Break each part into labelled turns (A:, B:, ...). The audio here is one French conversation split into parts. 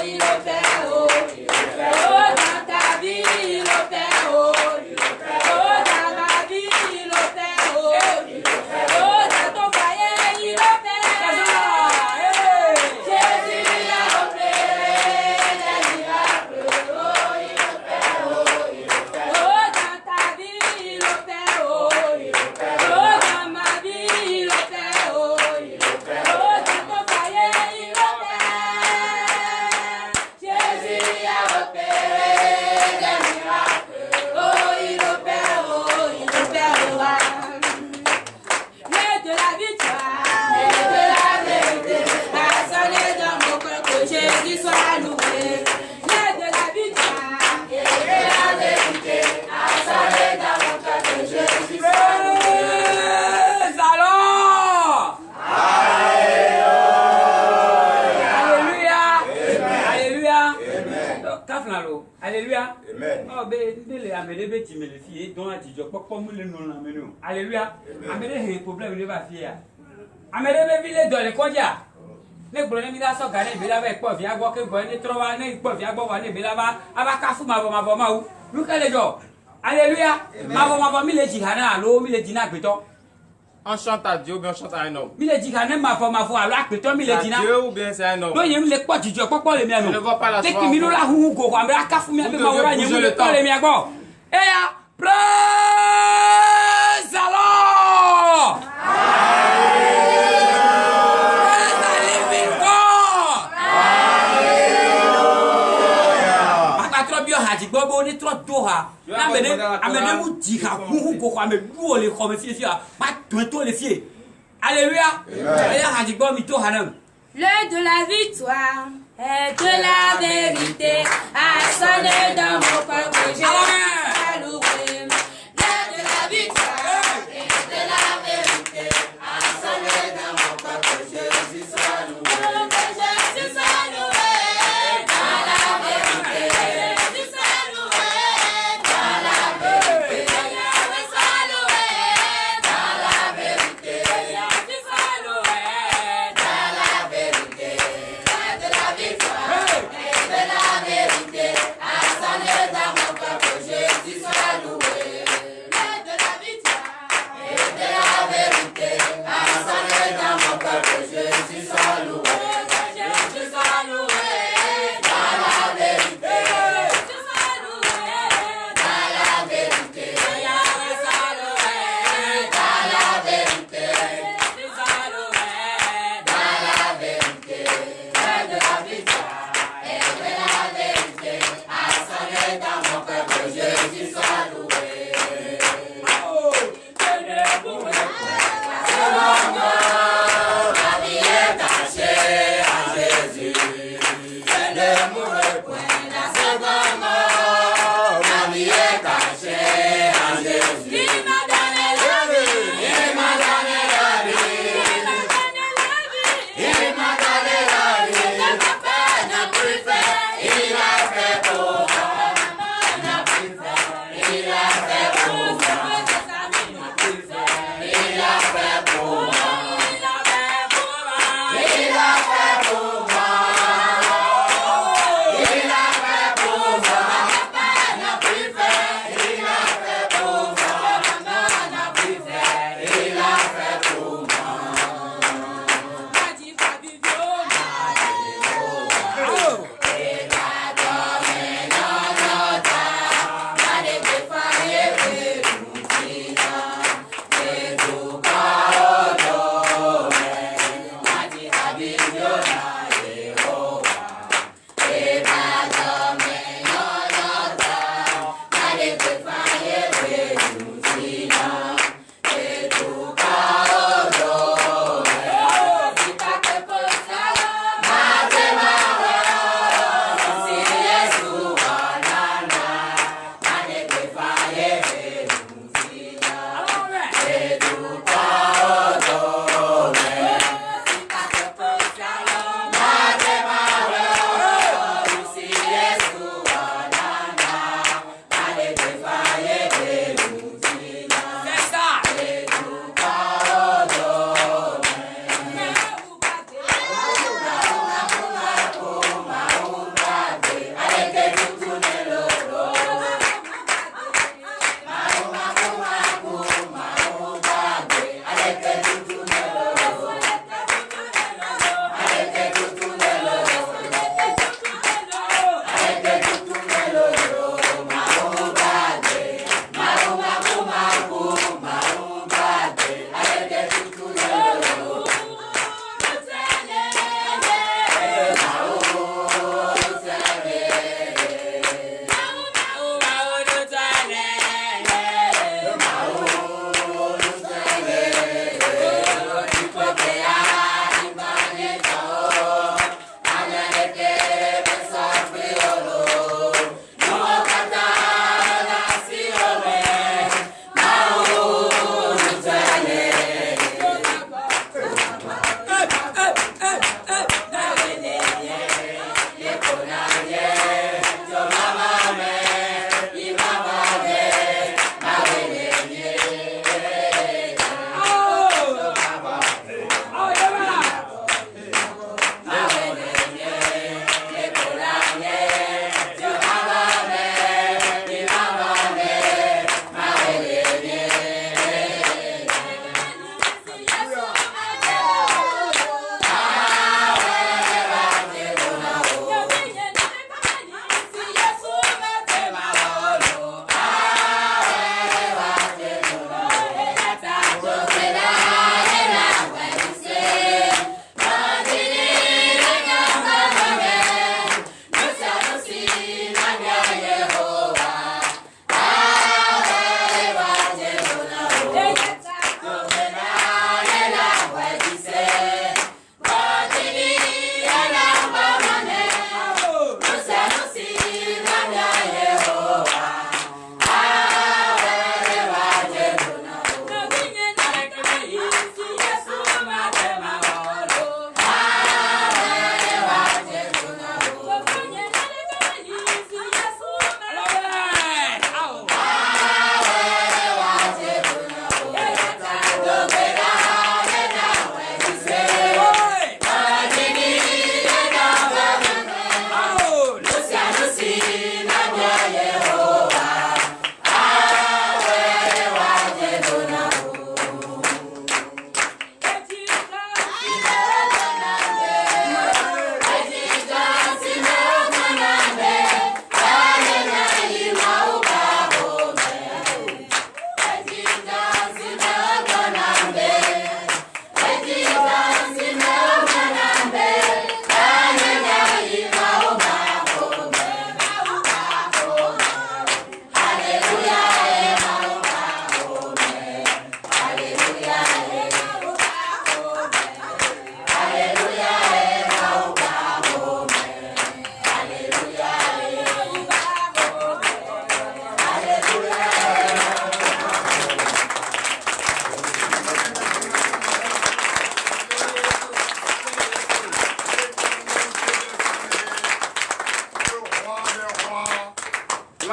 A: il le fait, oh, il le fait, oh, dans ta vie, il le fait, oh, il le fait, oh, dans ma vie, il le fait, oh, il le fait, oh, dans ton foyer, il le fait. Jésus a opéré des miracles, oh, il le fait, oh, il le fait, oh, dans ta vie, il le fait, oh, il le fait, oh, dans ma vie, il le fait, oh, il le fait, oh, dans ton foyer, il le fait. Jésus a opéré des miracles, oh, il le fait, oh, il le fait, oh, l'aide de la victoire, l'aide de la vérité, a sonné dans mon cœur que Jésus soit loué. L'aide de la victoire, l'aide de la vérité, a sonné dans mon cœur que Jésus soit loué. Alors, alléluia, alléluia, kaflalo, alléluia. Oh, ben, les amédés, ben, tu me le fies, donc, tu dis, pourquoi nous le non amenons? Alléluia. Amédés, il y a un problème, il va fier. Amédés, ben, il est dans les condias. Les problèmes, il a son gagné, il a avec quoi, vient voir que vous avez trop années, quoi, vient voir, il a va, avec Kafou, ma maman, nous, quel est le jour? Alléluia. Ma maman, il est djihana, l'eau, il est djihana, béton.
B: On chante à Dieu ou bien on chante à un homme?
A: Il est djihana, ma femme, alors, béton, il est djihana.
B: Dieu ou bien c'est un homme?
A: Non, il y a les quoi, tu dis, pourquoi les miens?
B: Je ne vois pas la
A: soirée.
B: soirée.
A: Dès que Milo la roue, go, on va Kafou, mais ma voix, il y a le temps, les miens, go. Et ya, praise alors! Bobo ni trop doha. Amene mu dika kuhu ko ame duo le ko me fie fie ba to le fie. Alléluia. Aya haji bo mi to hanam. L'heure de la victoire et de la vérité a sonné dans mon cœur que j'ai loué. L'heure de la victoire et de la vérité a sonné dans mon cœur que Jésus soit loué. Que Jésus soit loué dans la vérité.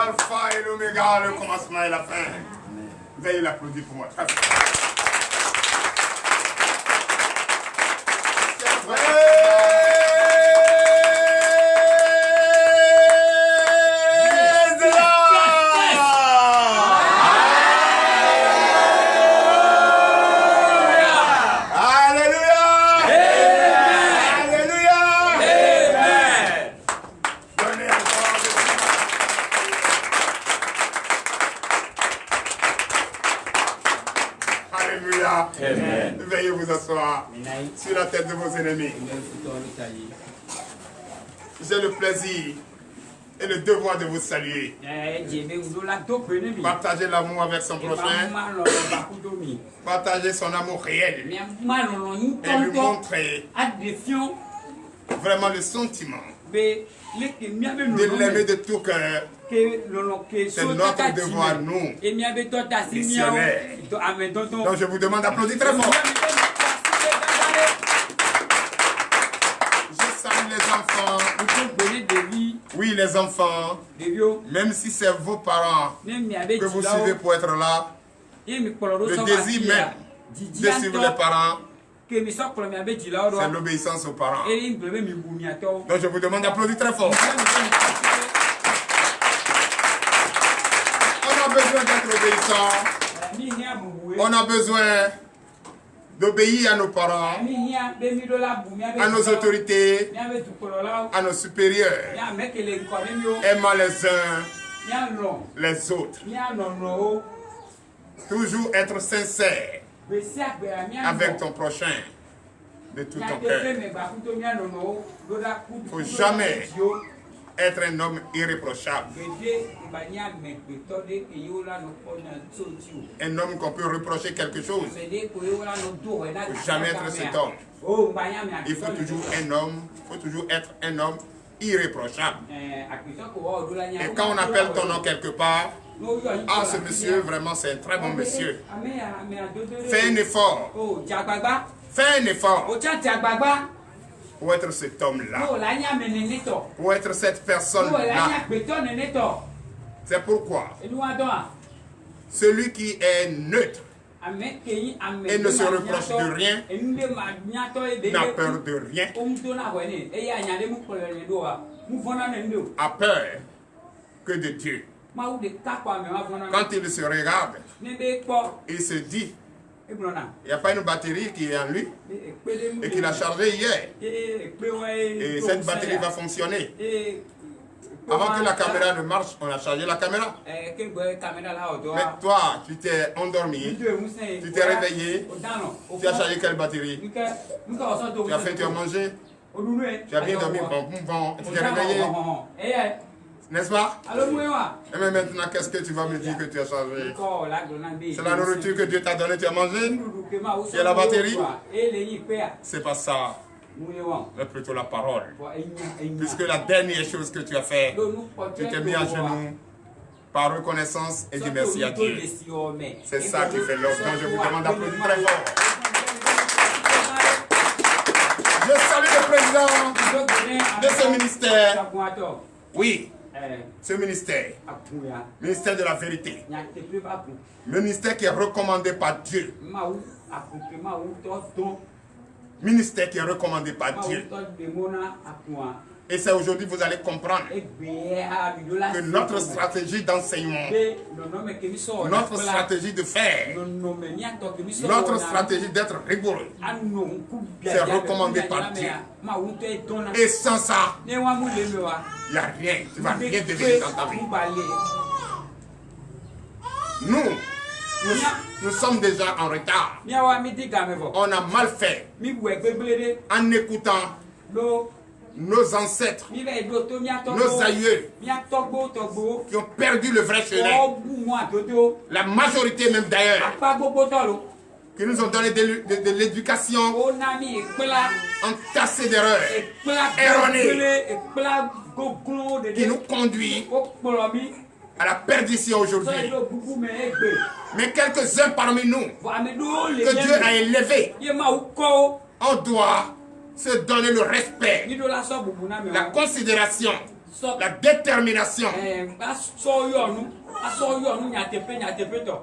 C: L'alpha et l'oméga, le commencement et la fin. Veuillez l'applaudir pour moi. Très fort. Veuillez vous asseoir sur la tête de vos ennemis. J'ai le plaisir et le devoir de vous saluer. Partagez l'amour avec son prochain. Partagez son amour réel. Et lui montrer vraiment le sentiment de l'aimer de tout cœur. C'est notre devoir, nous, missionnaires. Donc je vous demande d'applaudir très fort. Je salue les enfants. Oui, les enfants. Même si c'est vos parents que vous suivez pour être là, le désir même de suivre les parents, c'est l'obéissance aux parents. Donc je vous demande d'applaudir très fort. On a besoin d'être obéissant. On a besoin d'obéir à nos parents, à nos autorités, à nos supérieurs, aimant les uns les autres. Toujours être sincère avec ton prochain de tout ton cœur. Il ne faut jamais être un homme irréprochable. Un homme qu'on peut reprocher quelque chose. Il ne faut jamais être cet homme. Il faut toujours être un homme irréprochable. Et quand on appelle ton nom quelque part, ah, ce monsieur, vraiment, c'est un très bon monsieur. Fais un effort. Fais un effort pour être cet homme-là. Pour être cette personne-là. C'est pourquoi celui qui est neutre et ne se reproche de rien, n'a peur de rien, a peur que de Dieu. Quand il se regarde, il se dit, il n'y a pas une batterie qui est en lui et qu'il a chargée hier. Et cette batterie va fonctionner. Avant que la caméra ne marche, on a chargé la caméra. Mais toi, tu t'es endormi, tu t'es réveillé, tu as chargé quelle batterie? Tu as fait, tu as mangé, tu as bien dormi, bon, tu t'es réveillé. N'est-ce pas? Et mais maintenant, qu'est-ce que tu vas me dire que tu as chargé? C'est la nourriture que Dieu t'a donnée, tu as mangé? C'est la batterie? C'est pas ça. Mais plutôt la parole. Puisque la dernière chose que tu as fait, tu t'es mis à genoux par reconnaissance et dis merci à Dieu. C'est ça qui fait l'homme. Donc je vous demande d'applaudir très fort. Je salue le président de ce ministère. Oui. Ce ministère, ministère de la vérité, ministère qui est recommandé par Dieu, ministère qui est recommandé par Dieu. Et c'est aujourd'hui que vous allez comprendre que notre stratégie d'enseignement, notre stratégie de faire, notre stratégie d'être rigoureux, c'est recommandé par Dieu. Et sans ça, il n'y a rien, tu ne vas rien devenir dans ta vie. Nous sommes déjà en retard. On a mal fait en écoutant nos ancêtres, nos aïeux, qui ont perdu le vrai chemin. La majorité même d'ailleurs, qui nous ont donné de l'éducation entassée d'erreurs, erronées, qui nous conduit à la perdition aujourd'hui. Mais quelques-uns parmi nous, que Dieu a élevés, on doit se donner le respect, la considération la détermination,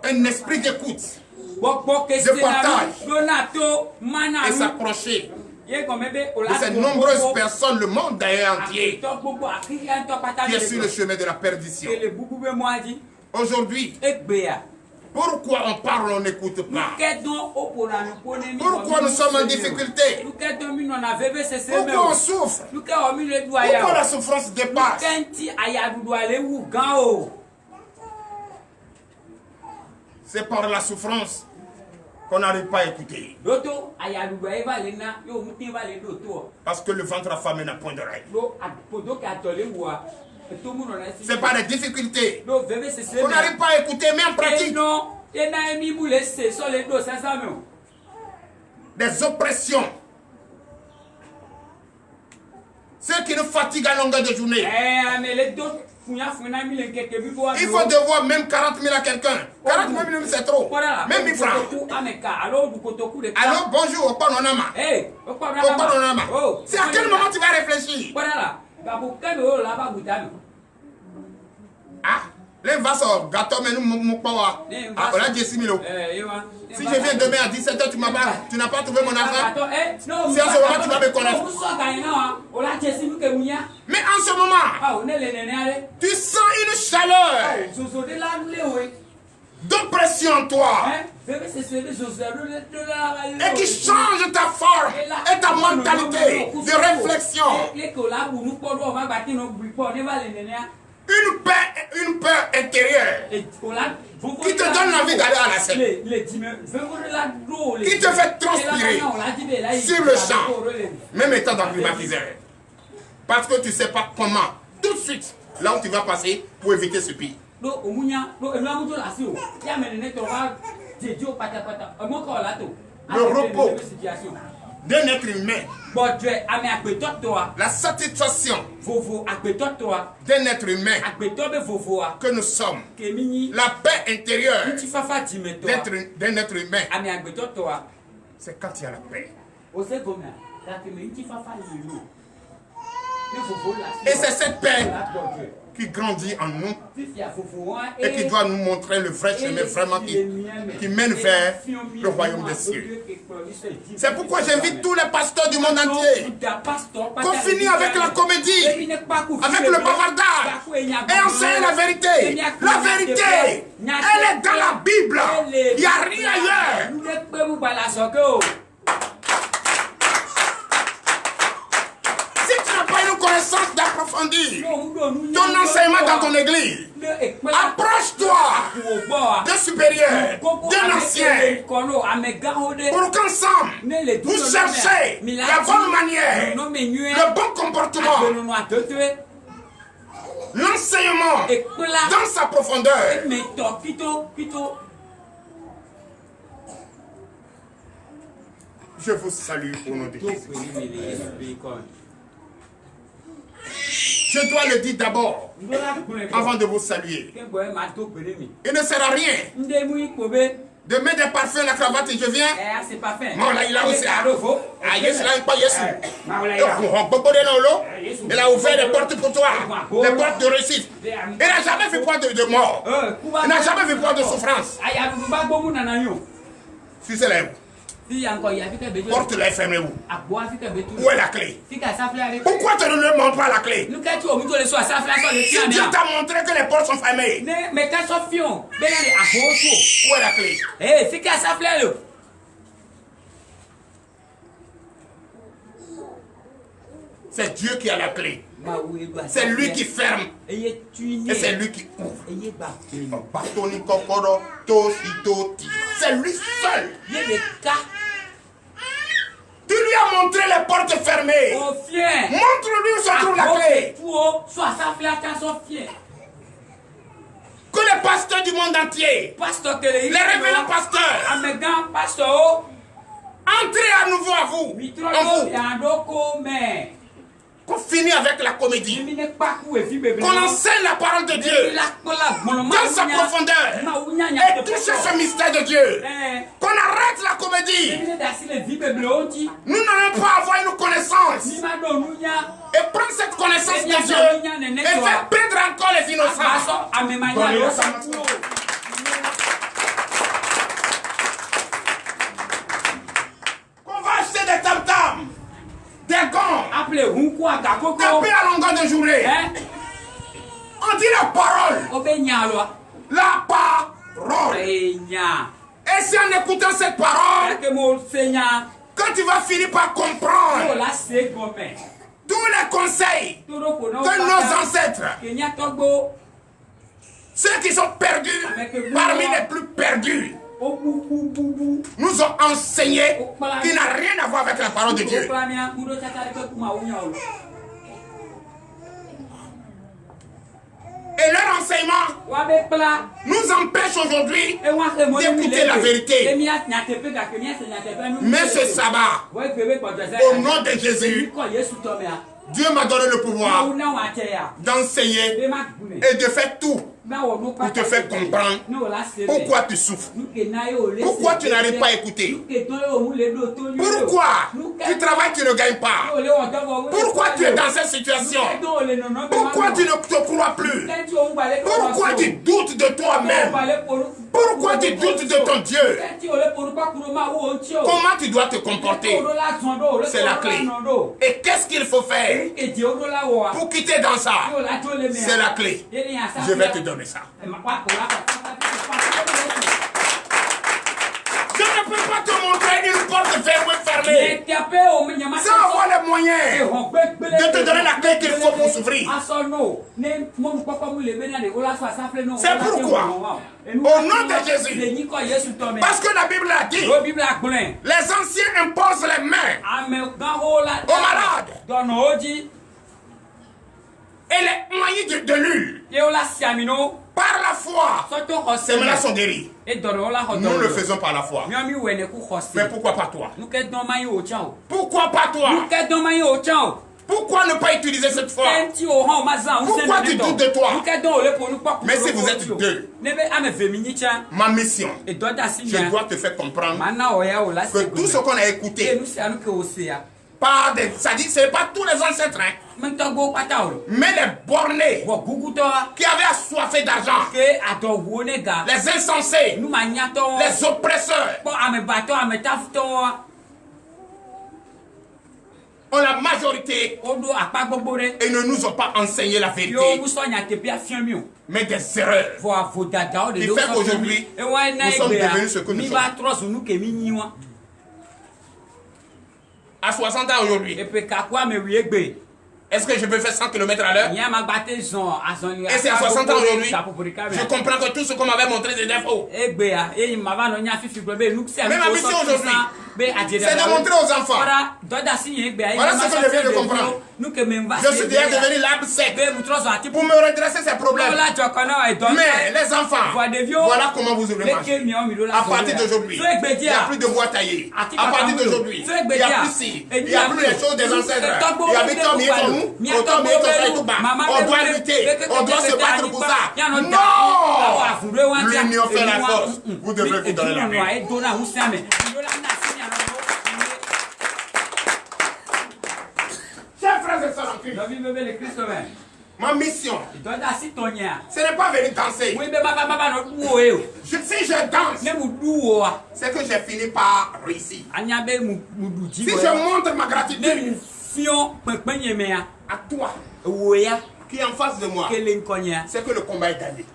C: un esprit d'écoute, de partage et s'approcher de ces nombreuses personnes, le monde d'ailleurs entier, qui est sur le chemin de la perdition. Aujourd'hui, pourquoi on parle, on n'écoute pas? Pourquoi nous sommes en difficulté? Pourquoi on souffre? Pourquoi la souffrance dépasse? C'est par la souffrance qu'on n'arrive pas à écouter. Parce que le ventre affamé n'a point d'oreille. C'est pas des difficultés. On n'arrive pas à écouter, mais en pratique. Des oppressions. Ce qui nous fatigue à longueur de journée. Il faut devoir même 40 000 à quelqu'un. 40 000 c'est trop. Même 1000 francs. Alors bonjour, Opanonama. Opanonama. C'est à quel moment tu vas réfléchir? Ah, les vases gâteaux, mais nous mon power. Ah, on a 10 000 euros. Si je viens demain à 17h, tu n'as pas trouvé mon argent. Si en ce moment tu vas me connaître. Mais en ce moment, tu sens une chaleur d'oppression en toi. Et qui change ta forme et ta mentalité de réflexion. Une peur intérieure qui te donne envie d'aller à la scène, qui te fait transpirer sur le champ, même étant dans le climatiseur. Parce que tu ne sais pas comment, tout de suite, là où tu vas passer pour éviter ce pire. Le repos d'un être humain, la satisfaction d'un être humain que nous sommes, la paix intérieure d'un être humain, c'est quand il y a la paix. Et c'est cette paix qui grandit en nous et qui doit nous montrer le vrai chemin vraiment qui mène vers le royaume des cieux. C'est pourquoi j'invite tous les pasteurs du monde entier qu'on finisse avec la comédie, avec le bavardage et enseigner la vérité. La vérité, elle est dans la Bible. Il n'y a rien ailleurs. Connaissance d'approfondir ton enseignement dans ton église. Approche-toi de supérieur, d'un ancien, pour qu'ensemble vous cherchiez la bonne manière, le bon comportement, l'enseignement dans sa profondeur. Je vous salue au nom de Jésus. Je dois le dire d'abord, avant de vous saluer. Il ne sert à rien de mettre des parfums, la cravate et je viens. Il a ouvert des portes pour toi, des portes de réussite. Il n'a jamais fait point de mort. Il n'a jamais fait point de souffrance. Si c'est là. Porte-la et fermez-vous. Où est la clé? Pourquoi tu ne me montres pas la clé? Si Dieu t'a montré que les portes sont fermées, où est la clé? C'est Dieu qui a la clé. C'est lui qui ferme. Et c'est lui qui ouvre. C'est lui seul. Tu lui as montré les portes fermées. Montre-lui où se trouve la clé. Que les pasteurs du monde entier, les révérends pasteurs, entrez à nouveau à vous. En vous. Qu'on finit avec la comédie. Qu'on enseigne la parole de Dieu dans sa profondeur. Et toucher ce mystère de Dieu. Qu'on arrête la comédie. Nous n'allons pas avoir une connaissance. Et prendre cette connaissance de Dieu et faire perdre encore les innocents. Qu'on va acheter des tam-tams, des gants, taper à longueur de journée. On dit la parole. La parole. Et c'est en écoutant cette parole que tu vas finir par comprendre tous les conseils que nos ancêtres, ceux qui sont perdus, parmi les plus perdus, nous ont enseigné qui n'a rien à voir avec la parole de Dieu. Et leur enseignement nous empêche aujourd'hui d'écouter la vérité. Mais ce sabbat, au nom de Jésus, Dieu m'a donné le pouvoir d'enseigner et de faire tout pour te faire comprendre pourquoi tu souffres, pourquoi tu n'arrives pas à écouter, pourquoi tu travailles, tu ne gagnes pas, pourquoi tu es dans cette situation, pourquoi tu ne te crois plus, pourquoi tu doutes de toi-même, pourquoi tu doutes de ton Dieu, comment tu dois te comporter, c'est la clé. Et qu'est-ce qu'il faut faire pour quitter dans ça, c'est la clé. Je vais te donner ça. Je ne peux pas te montrer une porte fermée. Sans avoir les moyens de te donner la clé qu'il faut pour s'ouvrir. C'est pourquoi, au nom de Jésus, parce que la Bible a dit, les anciens imposent les mains aux malades et les moyens de l'huile. Par la foi, ces malades sont guéris. Nous le faisons par la foi. Mais pourquoi pas toi? Pourquoi pas toi? Pourquoi ne pas utiliser cette foi? Pourquoi tu doutes de toi? Mais si vous êtes deux, ma mission, je dois te faire comprendre que tout ce qu'on a écouté, ça dit ce n'est pas tous les ancêtres, mais les bornés qui avaient assoiffé d'argent, les insensés, les oppresseurs, ont la majorité et ne nous ont pas enseigné la vérité, mais des erreurs. Il fait qu'aujourd'hui, nous sommes devenus ce que nous sommes. À 60 ans aujourd'hui, est-ce que je peux faire 100 km à l'heure? Et c'est à 60 ans aujourd'hui, je comprends que tout ce qu'on m'avait montré des défauts. Mais ma mission aujourd'hui, c'est de montrer aux enfants. Voilà ce que je viens de comprendre. Je suis déjà devenu l'arbre sec pour me redresser ces problèmes. Mais les enfants, voilà comment vous ouvrez marcher. À partir d'aujourd'hui, il n'y a plus de bois taillé. À partir d'aujourd'hui, il n'y a plus ci, il n'y a plus les choses des ancêtres. Il y a des hommes qui sont on doit lutter, on doit se battre pour ça. Non! L'union fait la force. Vous devrez vous donner la main. Chers frères et sœurs en Christ, ma mission, ce n'est pas venir danser. Si je danse, c'est que j'ai fini par réussir. Si je montre ma gratitude à toi qui est en face de moi, c'est que le combat est gagné.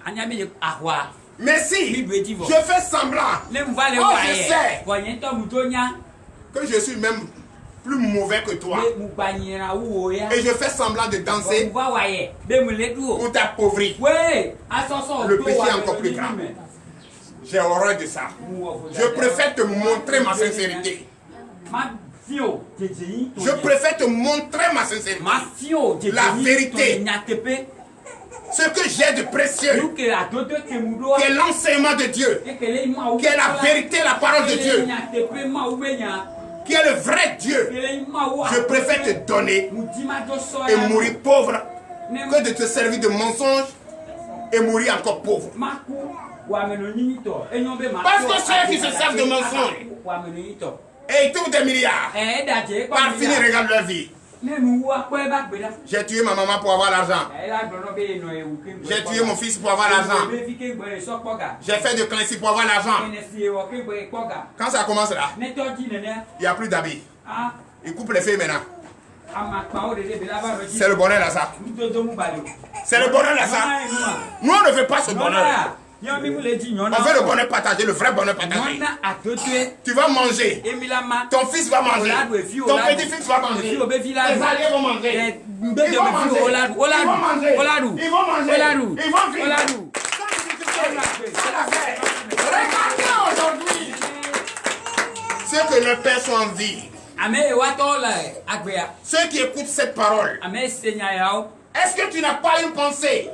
C: Mais si je fais semblant, je sais que je suis même plus mauvais que toi, et je fais semblant de danser pour t'appauvrir, le péché est encore plus grand. J'ai horreur de ça. Je préfère te montrer ma sincérité. Je préfère te montrer ma sincérité, la vérité, ce que j'ai de précieux, qui est l'enseignement de Dieu, qui est la vérité, la parole de Dieu. qui est le vrai Dieu, je préfère te donner et mourir pauvre que de te servir de mensonge et mourir encore pauvre. Parce que ceux qui se servent de mensonges et ils trouvent des milliards, par finir, regarde leur vie. J'ai tué ma maman pour avoir l'argent. J'ai tué mon fils pour avoir l'argent. J'ai fait de clancy pour avoir l'argent. Quand ça commence là, il n'y a plus d'habits. Il coupe les filles maintenant. C'est le bonheur là ça. C'est le bonheur là ça. Nous on ne veut pas ce bonheur. On veut le bonheur partagé, le vrai bonheur partagé. Tu vas manger. Ton fils va manger. Ton petit-fils va manger. Les alliés vont manger. Ils vont manger. Ils vont manger. Ils vont manger. Ils vont vivre. Regardez aujourd'hui ceux que nos pères sont en vie. Ceux qui écoutent cette parole. Est-ce que tu n'as pas une pensée?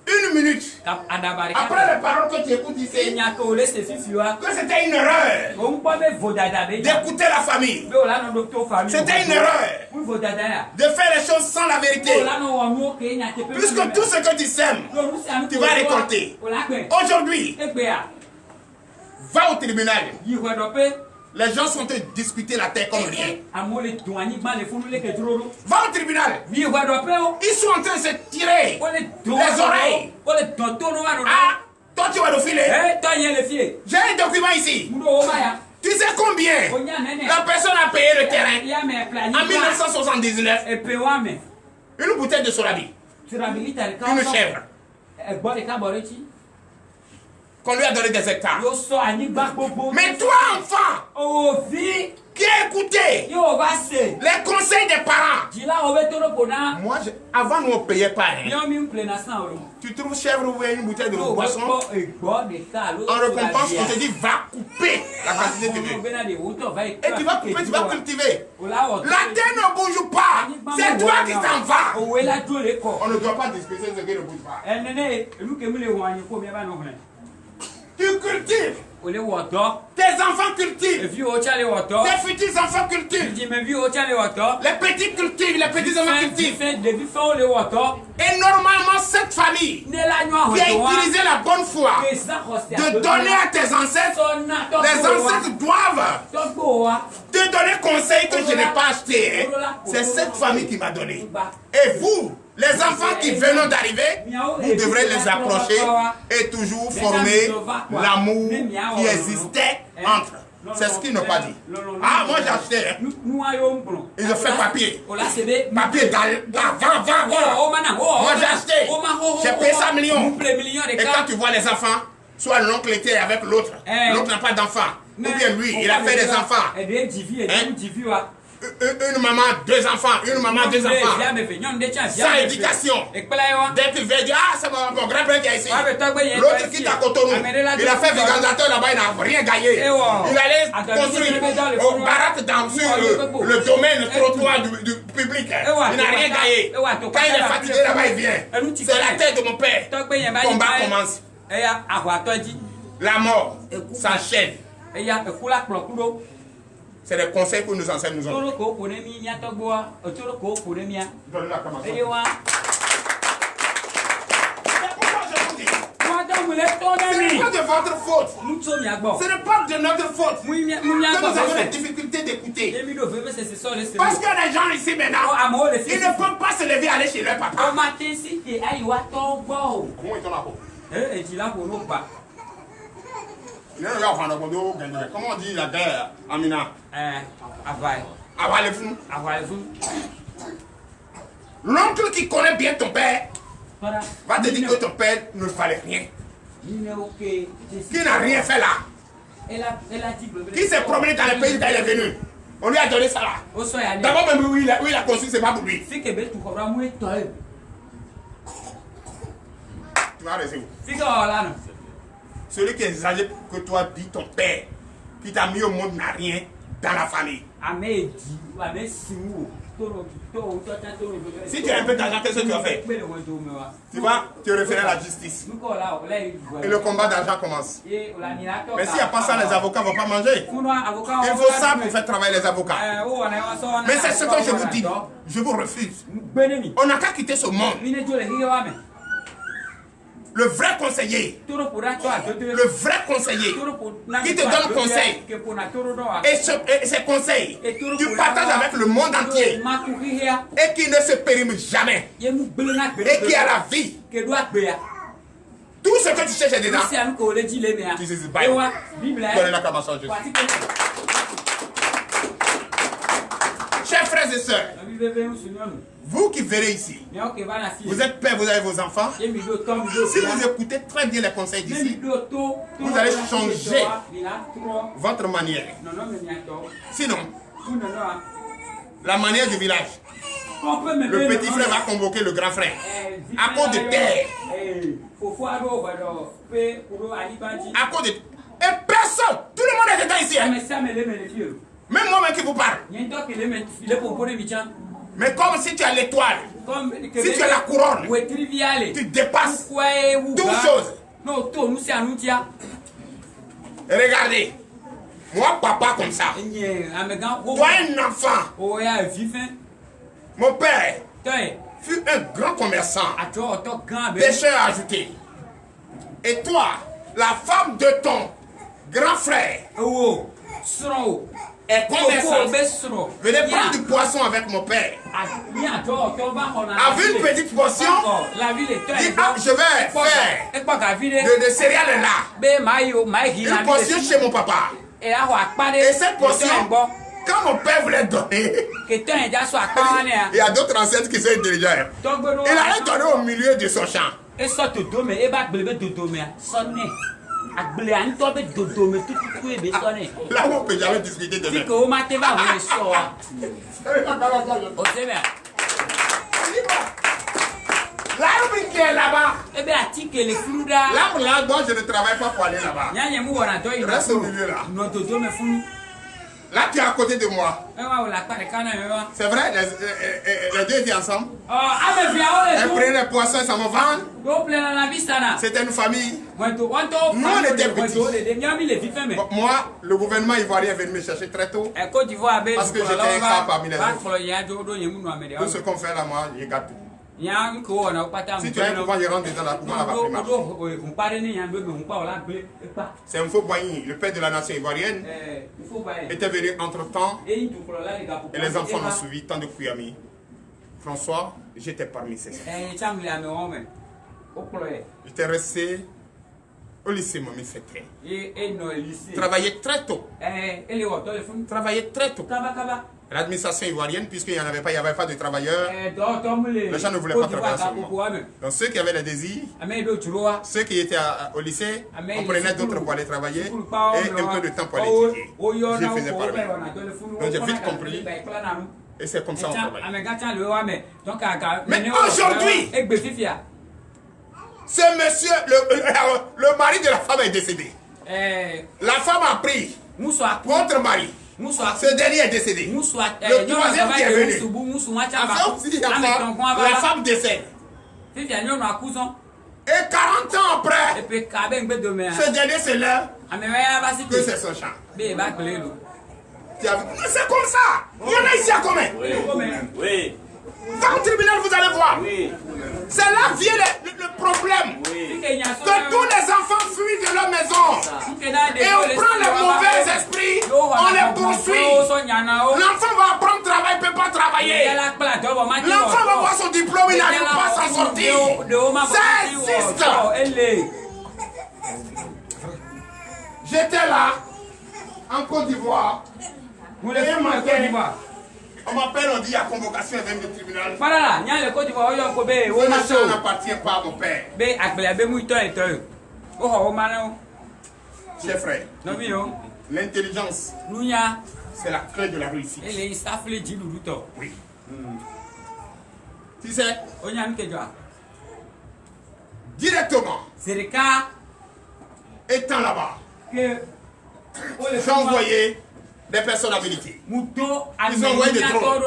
C: Une minute après les paroles que tu écoutes ici, que c'était une erreur d'écouter la famille. C'était une erreur de faire les choses sans la vérité. Puisque tout ce que tu sèmes, tu vas récolter. Aujourd'hui, va au tribunal. Les gens sont en train de discuter la terre comme rien. Va au tribunal. Ils sont en train de se tirer les oreilles. Ah, toi tu vas le filer. J'ai un document ici. Tu sais combien la personne a payé le terrain en 1979? Une bouteille de Sorabi. Une chèvre. Qu'on lui a donné des hectares. Mais toi, enfant, qui a écouté les conseils des parents. Moi, avant, nous ne payait pas rien. Tu trouves chèvre ou une bouteille de boisson. En récompense, on te dit, va couper la quantité de vin. Et tu vas couper, tu vas cultiver. La terre ne bouge pas. C'est toi qui t'en vas. On ne doit pas discuter ce qui ne bouge pas. Tu cultives. Tes enfants cultivent. Tes futurs enfants cultivent. Les petits cultivent, les petits enfants cultivent. Et normalement, cette famille qui a utilisé la bonne foi de donner à tes ancêtres, les ancêtres doivent te donner conseil que je n'ai pas acheté. C'est cette famille qui m'a donné. Et vous, les enfants qui viennent d'arriver, vous devrez les approcher et toujours former l'amour qui existait entre. C'est ce qu'ils n'ont pas dit. Ah, moi j'ai acheté. Ils ont fait papier. Papier va. Moi j'ai acheté. J'ai payé 100 millions. Et quand tu vois les enfants, soit l'oncle était avec l'autre. L'autre n'a pas d'enfant. Ou bien lui, il a fait des enfants. Une maman, deux enfants, une maman, deux enfants. Sans éducation. Dès qu'il veut dire, ah, c'est mon grand-père qui est ici. L'autre qui est à Cotonou. Il a fait véganisateur là-bas, il n'a rien gagné. Il allait construire au barak sur le domaine, le trottoir du public. Il n'a rien gagné. Quand il est fatigué là-bas, il vient. C'est la tête de mon père. Le combat commence. La mort s'enchaîne. C'est les conseils que nous enseignons nous autres. Donne-la comme ça. C'est pas de votre faute. Ce n'est pas de notre faute que nous avons la difficulté d'écouter. Parce que les gens ici maintenant, ils ne peuvent pas se lever et aller chez leur papa. Comment on dit la guerre, Amina? L'oncle qui connaît bien ton père va te dire que ton père ne valait rien. Qui n'a rien fait là. Qui s'est promené dans le pays quand il est venu. On lui a donné ça là. D'abord même où il a construit, c'est pas pour lui. Tu vas rester où? Celui qui est exagéré que toi dit ton père, qui t'a mis au monde n'a rien dans la famille. Si tu as un peu d'argent, qu'est-ce que tu vas faire? Tu vas te référer à la justice. Et le combat d'argent commence. Mais s'il n'y a pas ça, les avocats ne vont pas manger. Il faut ça pour faire travailler les avocats. Mais c'est ce que je vous dis. Je vous refuse. On n'a qu'à quitter ce monde. Le vrai conseiller, qui te donne conseil, et ses conseils, tu partages avec le monde entier, et qui ne se périme jamais, et qui a la vie. Tout ce que tu cherches est dedans. Tu sais, c'est Bible. Donnez l'acclamation à Jésus. Chers frères et sœurs, vous qui verrez ici, vous êtes père, vous avez vos enfants. Si vous écoutez très bien les conseils d'ici, vous allez changer votre manière. Sinon, la manière du village, le petit frère va convoquer le grand frère à cause de terre. À cause de... Et personne, tout le monde est dedans ici. Même moi-même qui vous parle. Mais comme si tu as l'étoile, si tu as la couronne, tu dépasses toutes choses. Regardez, moi papa comme ça, toi un enfant, mon père fut un grand commerçant, pêcheur ajouté. Et toi, la femme de ton grand frère, est commerçant. Venez prendre du poisson avec mon père. Avec une petite portion, dit, ah, je vais faire de céréales là. Une portion chez mon papa. Et cette portion, quand mon père voulait donner, il y a d'autres ancêtres qui sont intelligents. Il allait donner au milieu de son champ. Là où on peut jamais discuter de même. L'arbre qui est là-bas. L'arbre là, dont je ne travaille pas pour aller là-bas. Reste au milieu là. Là, tu es à côté de moi. C'est vrai, les deux étaient ensemble. Elles prenaient les poissons et ça me vend. C'était une famille. Nous, on était petits. Moi, le gouvernement ivoirien est venu me chercher très tôt. Parce que j'étais un cas parmi les autres. Tout ce qu'on fait là, moi, je garde tout. Si tu as un pouvoir, je rentre dedans, la pouvoir va plus marcher. C'est un faux Boigny, le père de la nation ivoirienne, était venu entre-temps et les enfants l'ont suivi, tant de Kouyamis. François, j'étais parmi ces j'étais resté au lycée Mami Fété. Travaillais très tôt. Travaillais très tôt. L'administration ivoirienne, puisqu'il n'y avait pas de travailleurs, les gens ne voulaient pas travailler à ce moment. Donc ceux qui avaient le désir, ceux qui étaient au lycée, on prenait d'autres pour aller travailler et un peu de temps pour aller étudier. Je faisais parmi. Donc j'ai vite compris. Et c'est comme ça qu'on travaille. Mais aujourd'hui, ce monsieur, le mari de la femme est décédé. La femme a pris contre mari. Ce dernier est décédé. Le troisième qui est venu. La femme décède. Et 40 ans après, ce dernier se lève que c'est son champ. C'est comme ça. Il y en a ici à combien? Oui. Dans le tribunal, vous allez voir. Oui. C'est là vient le problème. Oui. Que tous les enfants fuient de leur maison. Et on prend les mauvais esprits, on les poursuit. L'enfant va apprendre travail, il ne peut pas travailler. L'enfant va voir son diplôme, il n'arrive pas à s'en sortir. Ça existe. J'étais là, en Côte d'Ivoire. On m'appelle, on dit il y a convocation avec le tribunal. Ce machin n'appartient pas à mon père. Chers frères, l'intelligence, c'est la clé de la réussite. Oui. Tu sais, directement, étant là-bas, j'ai envoyé des personnalités. Ils ont envoyé des drones.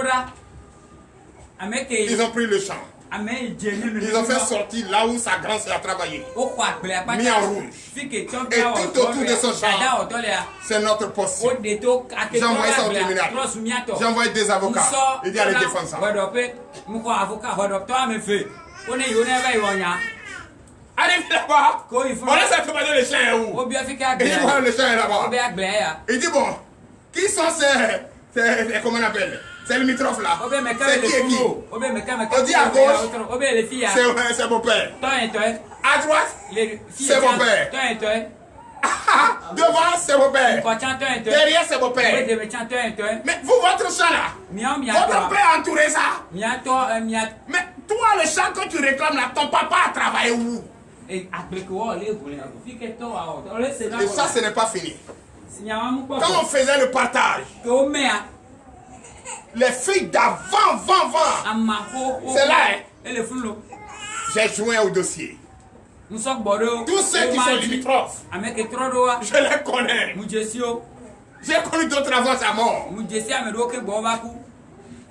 C: Ils ont pris le champ. Ils ont fait sortir là où sa grand-sœur a travaillé. Mis en rouge. Et tout autour de son champ, c'est notre poste. J'ai envoyé ça au tribunal. J'ai envoyé des avocats. Il dit allez défendre ça. Allez là-bas. On laisse à demander le chien est où? Il dit bon, le chien est là-bas. Il dit bon, qui sont ces comment on appelle? C'est le limitrophe là. C'est qui et qui? On dit à gauche, c'est mon père. À droite, c'est mon père. Devant, c'est mon père. Derrière, c'est mon père. Mais vous, votre champ là, votre père a entouré ça. Mais toi, le champ que tu réclames là, ton papa a travaillé où? Et ça, ce n'est pas fini. Quand on faisait le partage, les filles d'avant, c'est là, hein? J'ai joint au dossier. Tous ceux qui sont limitrophes, je les connais. J'ai connu d'autres avant sa mort.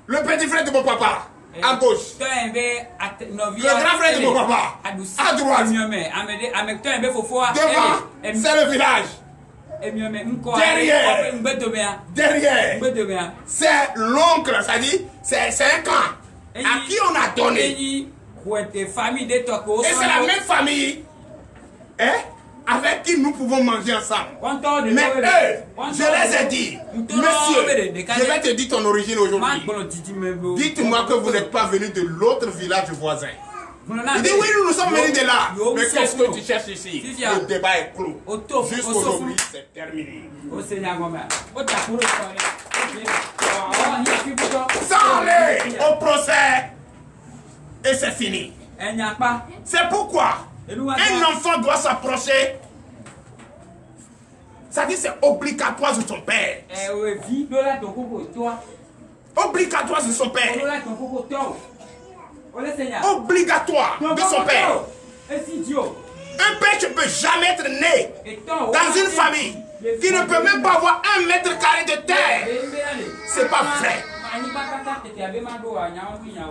C: Le petit frère de mon papa, à gauche. Le grand frère de mon papa, à droite. Devant, c'est le village. Derrière, c'est l'oncle, ça dit, c'est un clan à qui on a donné. Et c'est la même famille, hein, avec qui nous pouvons manger ensemble. Mais eux, je les ai dit, monsieur, je vais te dire ton origine aujourd'hui. Dites-moi que vous n'êtes pas venu de l'autre village voisin. Il dit oui, nous sommes venus de là. Mais qu'est-ce que tu cherches ici? Le débat est clos. Jusqu'aujourd'hui, c'est terminé. Ça allait au procès. Et c'est fini. C'est pourquoi un enfant doit s'approcher. Ça dit c'est obligatoire de son père. Obligatoire de son père. Obligatoire de son père. Un père ne peut jamais être né dans une famille qui ne peut même pas avoir 1 mètre carré de terre. C'est pas vrai.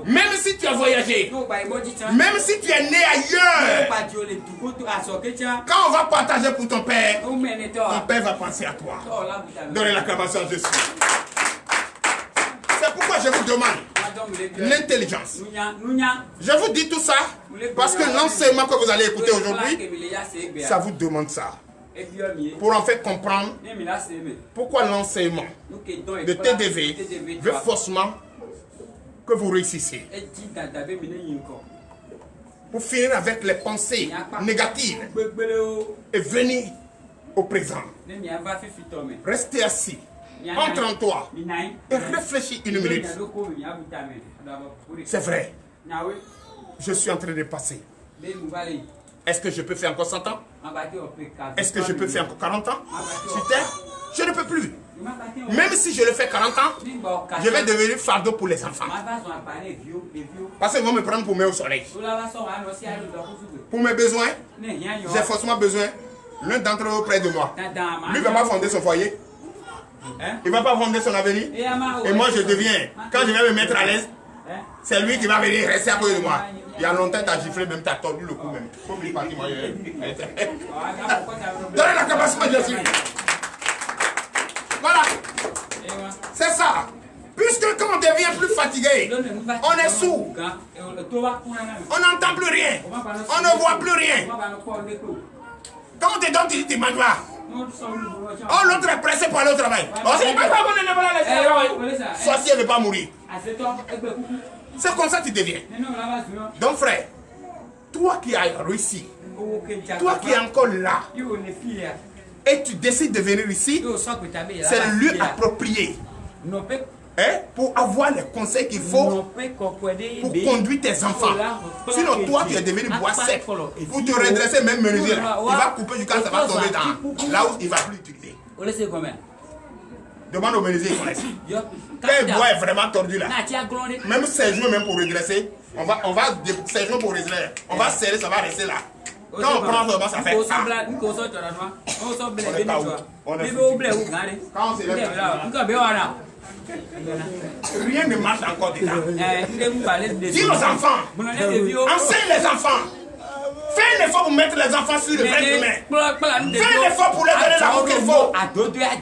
C: Même si tu as voyagé, même si tu es né ailleurs, quand on va partager pour ton père va penser à toi. Donnez l'acclamation à Jésus. C'est pourquoi je vous demande l'intelligence. Je vous dis tout ça parce que l'enseignement que vous allez écouter aujourd'hui, ça vous demande ça. Pour en fait comprendre pourquoi l'enseignement de TDV veut forcément que vous réussissiez. Pour finir avec les pensées négatives et venir au présent. Restez assis. Entre en toi et réfléchis 1 minute. C'est vrai. Je suis en train de passer. Est-ce que je peux faire encore 100 ans? Est-ce que je peux faire encore 40 ans? Je ne peux plus. Même si je le fais 40 ans, je vais devenir fardeau pour les enfants. Parce qu'ils vont me prendre pour mettre au soleil. Pour mes besoins, j'ai forcément besoin l'un d'entre eux près de moi. Lui ne va pas fonder son foyer. Il ne va pas fonder son avenir. Et moi, je deviens, quand je vais me mettre à l'aise, c'est lui qui va venir rester à côté de moi. Il y a longtemps, tu as giflé, même tu as tordu le cou même. Faut me partir, moi. Donnez la capacité de Jésus. Voilà. C'est ça. Puisque quand on devient plus fatigué, on est sourd. On n'entend plus rien. On ne voit plus rien. Quand on te donne, tu dis, tu manges là. Oh, l'autre est pressé pour aller au travail. Oh, c'est pas ça qu'on ne veut pas. Sorcier ne veut pas mourir. C'est comme ça que tu deviens. Donc frère, toi qui as réussi, toi qui es encore là, et tu décides de venir ici, c'est le lieu approprié pour avoir les conseils qu'il faut pour conduire tes enfants. Sinon toi tu es devenu bois sec. Pour te redresser, même menuisier, il va couper du cas, ça va tomber dans là où il ne va plus utiliser. Demande au menuisier, ils connaissent. Quand le bois est vraiment tordu là, même 16 jours même pour redresser, on va 16 jours pour redresser, on va serrer, ça va rester là. Quand on prend ça, ça fait ça. On est pas où. On est foutu. Quand on se lève, Rien ne marche encore déjà. Dis aux enfants, enseigne les enfants. Fais un effort pour mettre les enfants sur le vrai chemin. Fais un effort pour leur donner l'amour qu'il faut.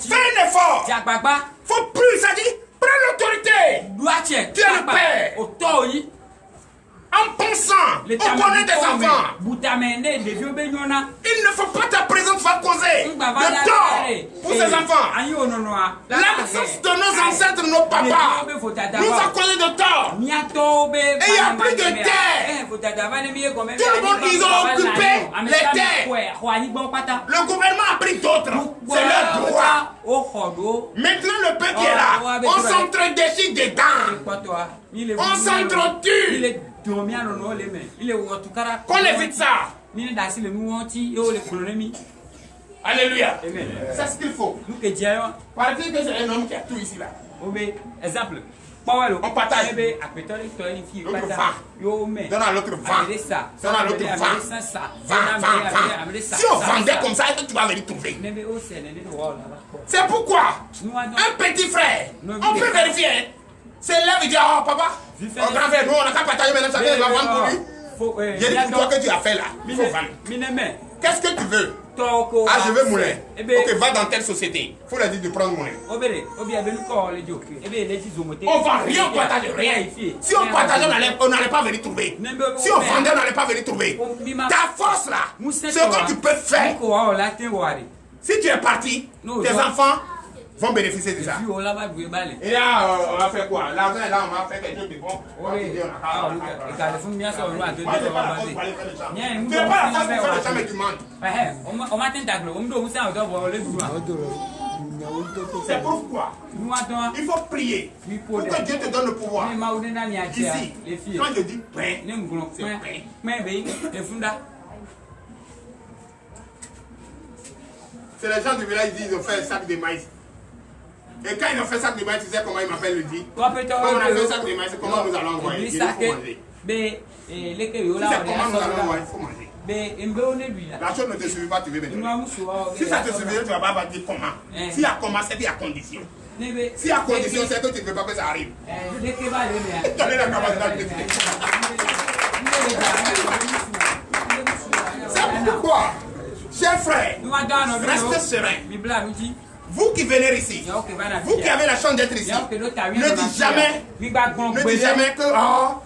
C: Fais un effort. Faut plus, ça dit, prends l'autorité. Tu es le père. En pensant au bonheur des enfants. Il ne faut pas ta présence faire causer de tort pour ces enfants. L'absence de nos ancêtres, nos papas, nous a causé de tort. Et il n'y a plus de terre. Tout le monde, ils ont occupé les terres. Le gouvernement a pris d'autres. C'est leur droit. Maintenant, le peuple qui est là, on s'entredéchire dedans. On s'entretue. Qu'on évite ça. Alléluia. C'est ce qu'il faut. Paraît-il que c'est un homme qui a tout ici là.
A: Exemple.
C: On partage. L'autre va. Donne à l'autre va. Donne à l'autre va. Va. Si on vendait comme ça, tu vas venir trouver. C'est pourquoi un petit frère, on peut vérifier. C'est là où il dit, oh papa, grand frère, nous on n'a qu'à partager maintenant, chacun va vendre pour lui. J'ai dit, toi que tu as fait là, il faut vendre. Qu'est-ce que tu veux? Ah, je veux moulin. Ok, va dans telle société. Il faut leur dire de prendre moulin. On vend rien, on partage rien. Si on partageait, on n'allait pas venir trouver. Si on vendait, on n'allait pas venir trouver. Ta force là, c'est ce que tu peux faire. Si tu es parti, tes enfants vont bénéficier de ça. Et là, on va faire quoi? Là, on va faire quelque chose de bon. Tu n'es pas la force pour faire le champ du monde. C'est pourquoi il faut prier pour que Dieu te donne le pouvoir. Ici, quand je dis paix, c'est paix. C'est les gens du village qui disent qu'ils ont fait un sac de maïs. Et quand ils ont fait ça de maïs, tu sais comment ils m'appellent le dit. Quand on a fait ça de maïs, comment nous allons envoyer? Il faut manger. Si c'est comment nous allons envoyer, il faut manger. La chose ne te suffit pas, tu veux maintenant. Si ça te suffit, tu ne vas pas dire comment. S'il y a comment, c'est qu'il y a condition. S'il y a condition, c'est que tu ne veux pas que ça arrive. Donnez la capacité de c'est pourquoi, chers frères, restez sereins. Vous qui venez ici, vous qui avez la chance d'être ici, ne dites jamais que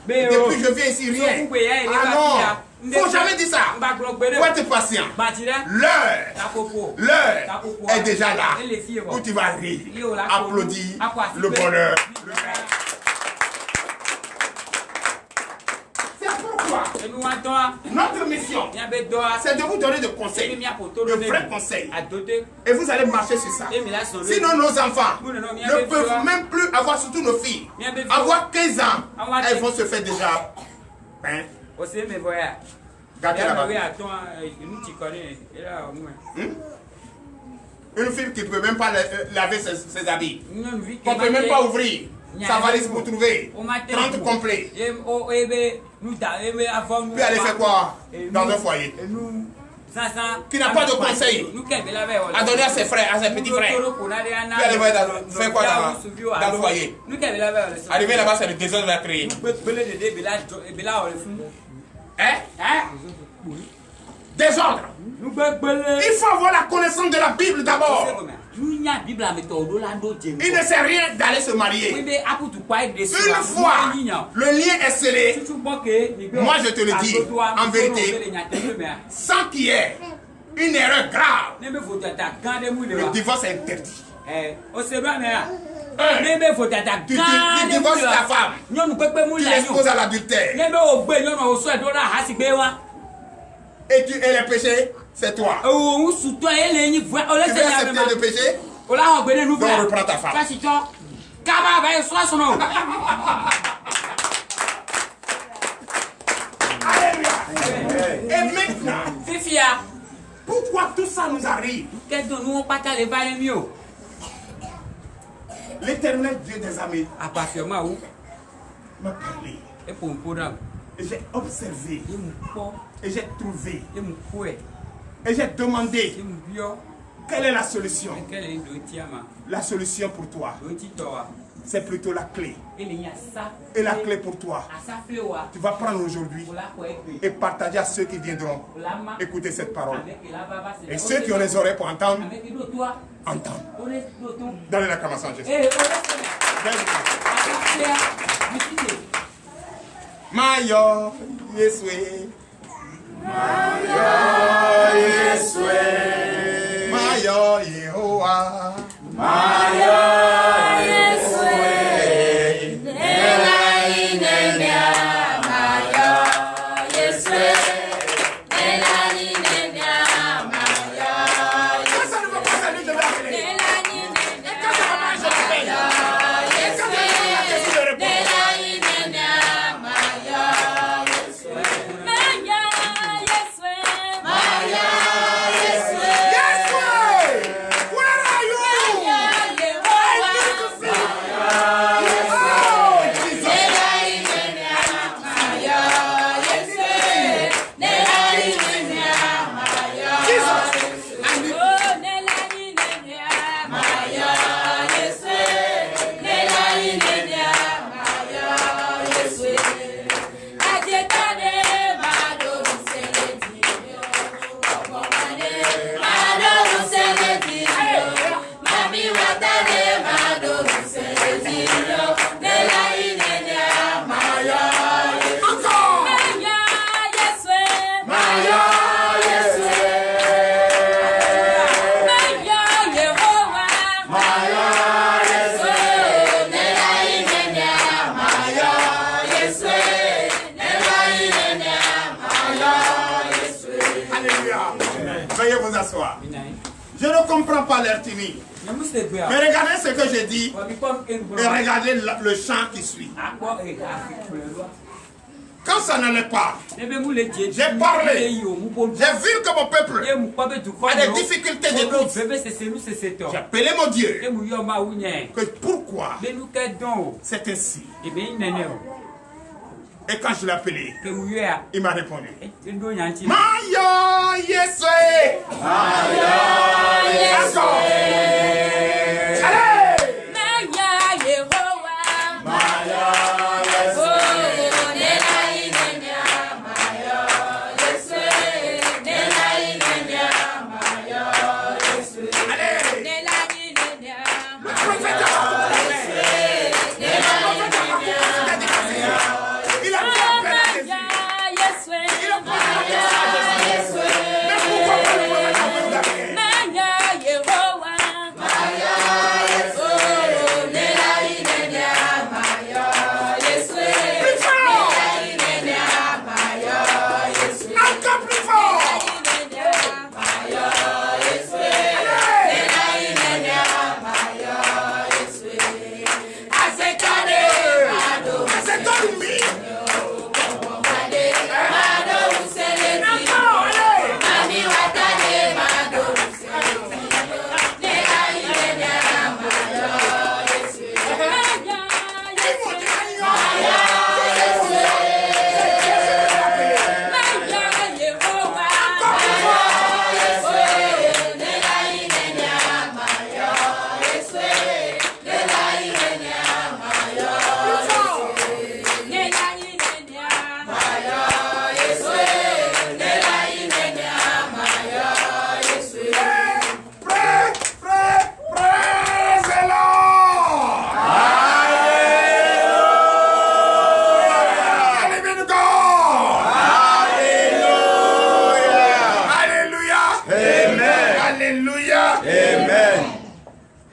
C: depuis je viens ici, rien. Ah non, il ne faut jamais dire ça. Il faut être patient. L'heure est déjà là où tu vas rire, applaudir le bonheur. Notre mission, c'est de vous donner des conseils, de vrais conseils. Et vous allez marcher sur ça. Sinon, nos enfants ne peuvent même plus avoir, surtout nos filles, avoir 15 ans, elles vont se faire déjà. Hein? Gardez la Une fille qui ne peut même pas laver ses habits, qu'on ne peut même pas ouvrir sa valise pour trouver 30 complets. Puis aller faire quoi dans un foyer? Qui n'a pas de conseil à donner à ses frères, à ses petits frères. Puis aller faire quoi dans le foyer? Arriver là-bas, c'est le désordre qui va créer. Désordre. Il faut avoir la connaissance de la Bible d'abord. Il ne sert rien d'aller se marier. Une fois le lien est scellé, moi je te le dis en vérité, sans qu'il y ait une erreur grave, le divorce est interdit. Tu divorces ta femme, tu l'exposes à l'adultère. Et les péchés, c'est toi. Tu veux accepter le péché? Donc reprends ta femme. Alléluia. Et maintenant, pourquoi tout ça nous arrive? L'Éternel Dieu des armées m'a parlé. Et j'ai observé. Et j'ai trouvé. Et j'ai demandé Quelle est la solution? La solution pour toi, c'est plutôt la clé. Et la clé pour toi, tu vas prendre aujourd'hui et partager à ceux qui viendront écouter cette parole. Et ceux qui ont les oreilles pour entendre, entendre. Donnez l'acclamation à Jésus. Mayo Yeswe, Mayo Yeswe, Mayo Yehowa, Mayo Yeswe, Nela Inenia, Mayo Yeswe, Nela Inenia, Mayo Yeswe. Ça ne va pas saluer, je vais appeler. Nela Inenia, Veuillez vous asseoir. Je ne comprends pas l'air timide. Mais regardez ce que j'ai dit et regardez le chant qui suit. Quand ça n'allait pas, j'ai parlé. J'ai vu que mon peuple a des difficultés d'écoute. J'ai appelé mon Dieu. Que pourquoi c'est ainsi? Et quand je l'ai appelé, il m'a répondu. Mayo Yeswe. Mayo Yeswe. Allez. Maya Yehowa. Mayo Yeswe. Nela Inenia. Mayo Yeswe. Nela Inenia. Mayo Yeswe. Allez. Nela Inenia. Le prophète a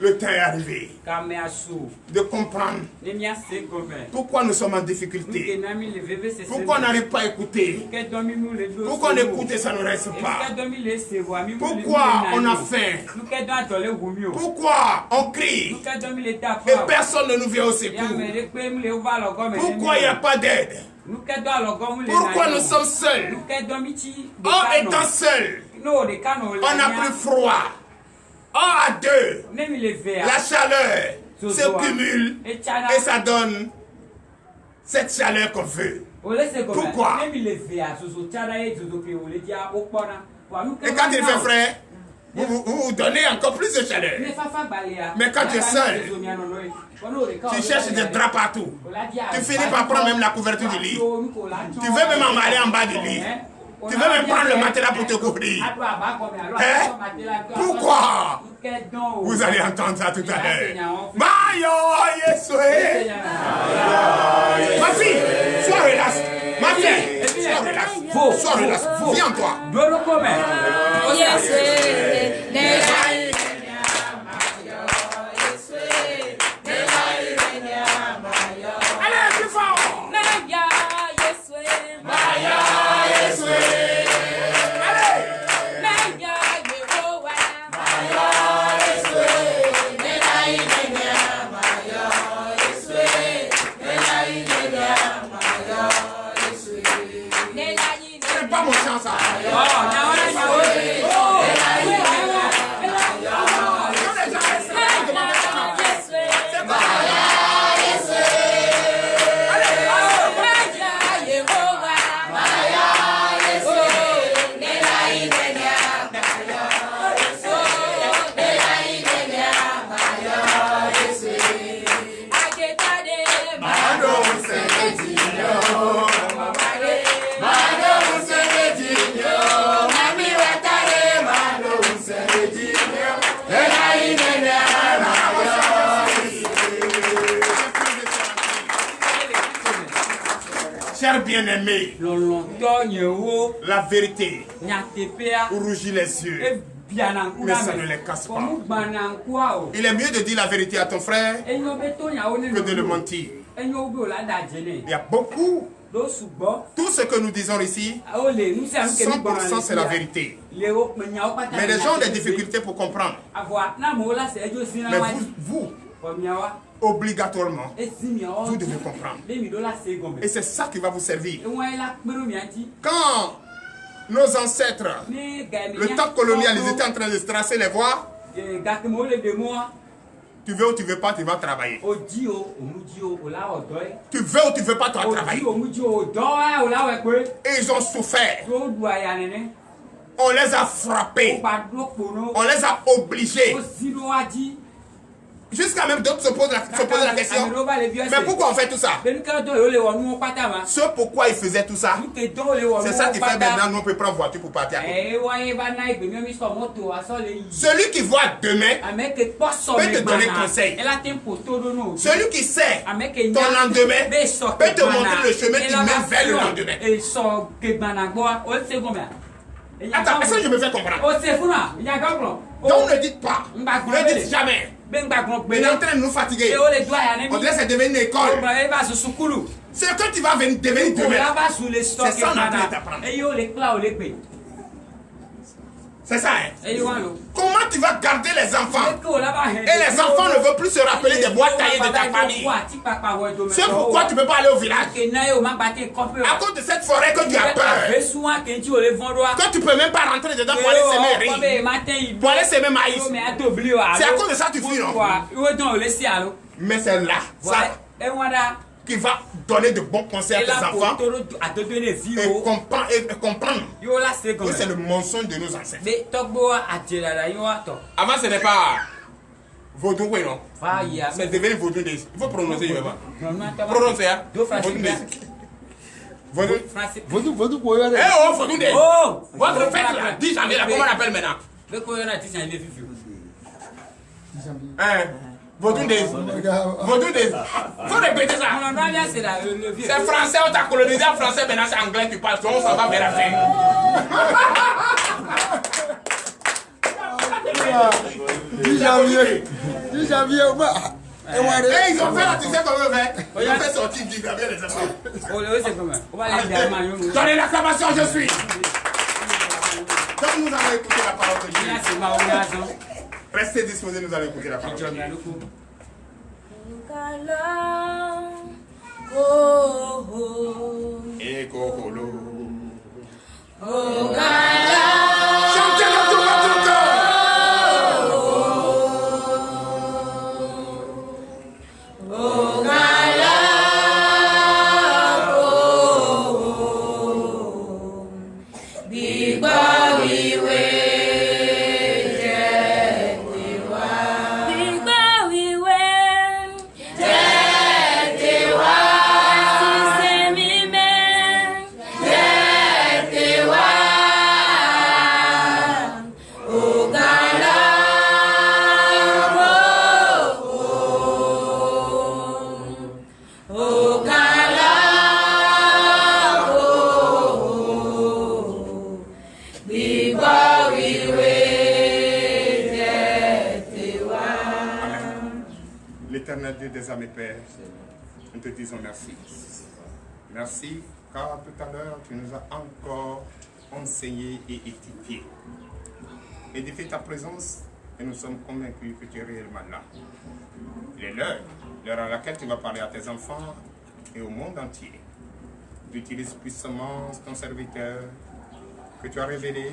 C: le temps est arrivé de comprendre pourquoi nous sommes en difficulté, pourquoi on n'arrive pas à écouter, pourquoi on écoute et ça ne reste pas, pourquoi on a faim, pourquoi on crie et personne ne nous vient au secours, pourquoi il n'y a pas d'aide, pourquoi nous sommes seuls. En étant seuls, on n'a plus froid. Un à deux, la chaleur se cumule et ça donne cette chaleur qu'on veut. Pourquoi? Et quand il fait frais, vous donnez encore plus de chaleur. Mais quand tu es seul, tu cherches des draps partout. Tu finis par prendre même la couverture du lit. Tu veux même en aller en bas du lit. Tu veux même prendre le matelas pour te couvrir. Hein? Pourquoi? Vous allez entendre ça tout à l'heure. Mayo, Yesoué. Ma fille, sois relax. Ma fille, sois relax. Sois relax. Viens toi. Allez, plus fort. C'est pas mon chant ça. Chers bien-aimés, la vérité rougit les yeux, mais ça ne les casse pas. Il est mieux de dire la vérité à ton frère que de le mentir. Il y a beaucoup. Tout ce que nous disons ici, 100% c'est la vérité. Mais les gens ont des difficultés pour comprendre. Mais vous obligatoirement, vous devez comprendre. Et c'est ça qui va vous servir. Quand nos ancêtres, le temps colonial, ils étaient en train de tracer les voies, tu veux ou tu veux pas, tu vas travailler. Tu veux ou tu veux pas, tu vas travailler. Et ils ont souffert. On les a frappés. On les a obligés. Jusqu'à même d'autres se posent la question. Mais pourquoi on fait tout ça? Ce pourquoi ils faisaient tout ça, c'est ça qui fait maintenant nous on peut prendre voiture pour partir à côté. Celui qui voit demain peut te donner conseil. Celui qui sait ton lendemain peut te montrer le chemin qui mène vers le lendemain. Attends, est-ce que je me fais comprendre? Donc ne dites pas, ne dites jamais. Il est en train de nous fatiguer. On dirait que c'est devenu une école. Ce que tu vas devenir demain, c'est ça qu'on est en train de t'apprendre. C'est ça, hein? Comment tu vas garder les enfants? Et les enfants ne veulent plus se rappeler des boîtes taillées de ta famille. C'est pourquoi tu ne peux pas aller au village. À cause de cette forêt que tu as peur. Que tu ne peux même pas rentrer dedans pour aller s'aimer riz. Pour aller s'aimer maïs. C'est à cause de ça que tu fuis, non? Mais c'est là, ça, qui va donner de bons conseils à tes enfants et comprendre que c'est le mensonge de nos ancêtres. Avant, ce n'est pas vaudou, oui, non? C'est devenu vaudou. Il faut prononcer, je vais voir. Prononcer, hein? Vaudou. Vaudou, eh oh, vaudou. Votre fête là, 10 janvier, comment on appelle maintenant? Vaudou des. Faut répéter ça. C'est français, on t'a colonisé en français, maintenant c'est anglais, tu parles, on s'en va vers la fin.
D: 10 janvier. Et
C: ils ont fait la tissée comme eux, ils ont fait sortir du gravier les enfants. Donnez l'acclamation, je suis. Donc nous allons écouter la parole de Dieu. Restez disposés, nous allons écouter la parole. Et Koholo. Chantez dans tout votre cœur.
E: Big Bobby way.
C: Éternel Dieu des armées, Père, nous te disons merci. Merci, car tout à l'heure, tu nous as encore enseigné et édifié. Édifie ta présence, et nous sommes convaincus que tu es réellement là. Il est l'heure à laquelle tu vas parler à tes enfants et au monde entier. Tu utilises puissamment ton serviteur que tu as révélé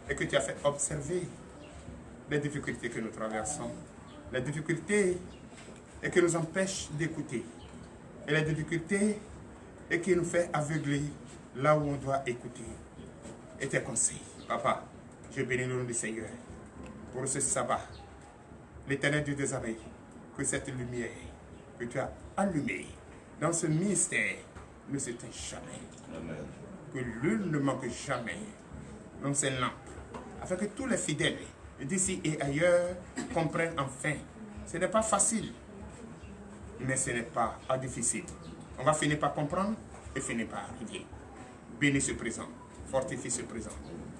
C: et que tu as fait observer les difficultés que nous traversons, les difficultés et qui nous empêchent d'écouter, et les difficultés et qui nous fait aveugler là où on doit écouter. Et tes conseils, Papa, je bénis le nom du Seigneur pour ce sabbat, l'Éternel Dieu des armées, que cette lumière que tu as allumée dans ce ministère ne s'éteint jamais. Amen. Que l'une ne manque jamais dans ces lampes, afin que tous les fidèles d'ici et ailleurs comprennent enfin. Ce n'est pas facile, mais ce n'est pas difficile. On va finir par comprendre et finir par arriver. Bénis ce présent, fortifie ce présent,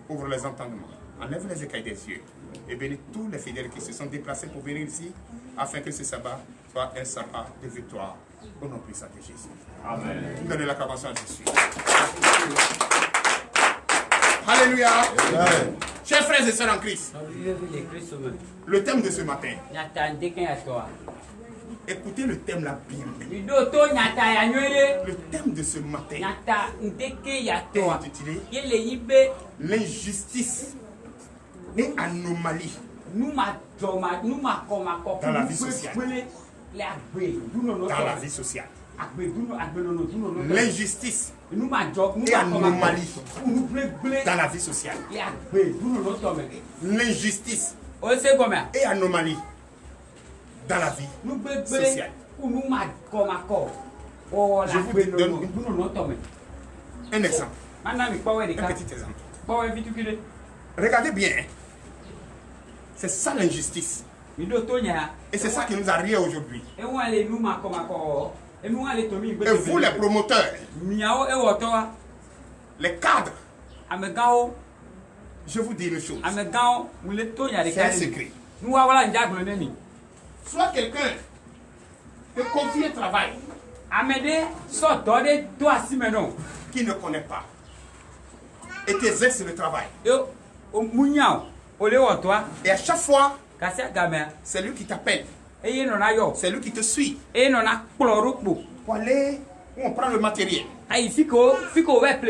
C: ouvre les entendements, enlève les écailles des yeux et bénis tous les fidèles qui se sont déplacés pour venir ici, afin que ce sabbat soit un sabbat de victoire au nom puissant de Jésus. Amen. Donnez l'acclamation à Jésus. Alléluia. Amen. Chers frères et sœurs en Christ, le thème de ce matin, écoutez le thème là bien. Le thème de ce matin est intitulé l'injustice et anomalie dans la vie sociale. Dans la vie sociale. L'injustice et anomalie dans la vie sociale. L'injustice et anomalie dans la vie sociale. Je vous donne un exemple. Un petit exemple. Regardez bien. C'est ça l'injustice. Et c'est ça qui nous arrive aujourd'hui. Et vous les promoteurs, les cadres, je vous dis une chose. C'est un secret. Soit quelqu'un te confie un travail qui ne connaît pas et t'exerce le travail. Et à chaque fois, c'est lui qui t'appelle. C'est lui qui te suit. Pour aller où on prend le matériel. Pour aller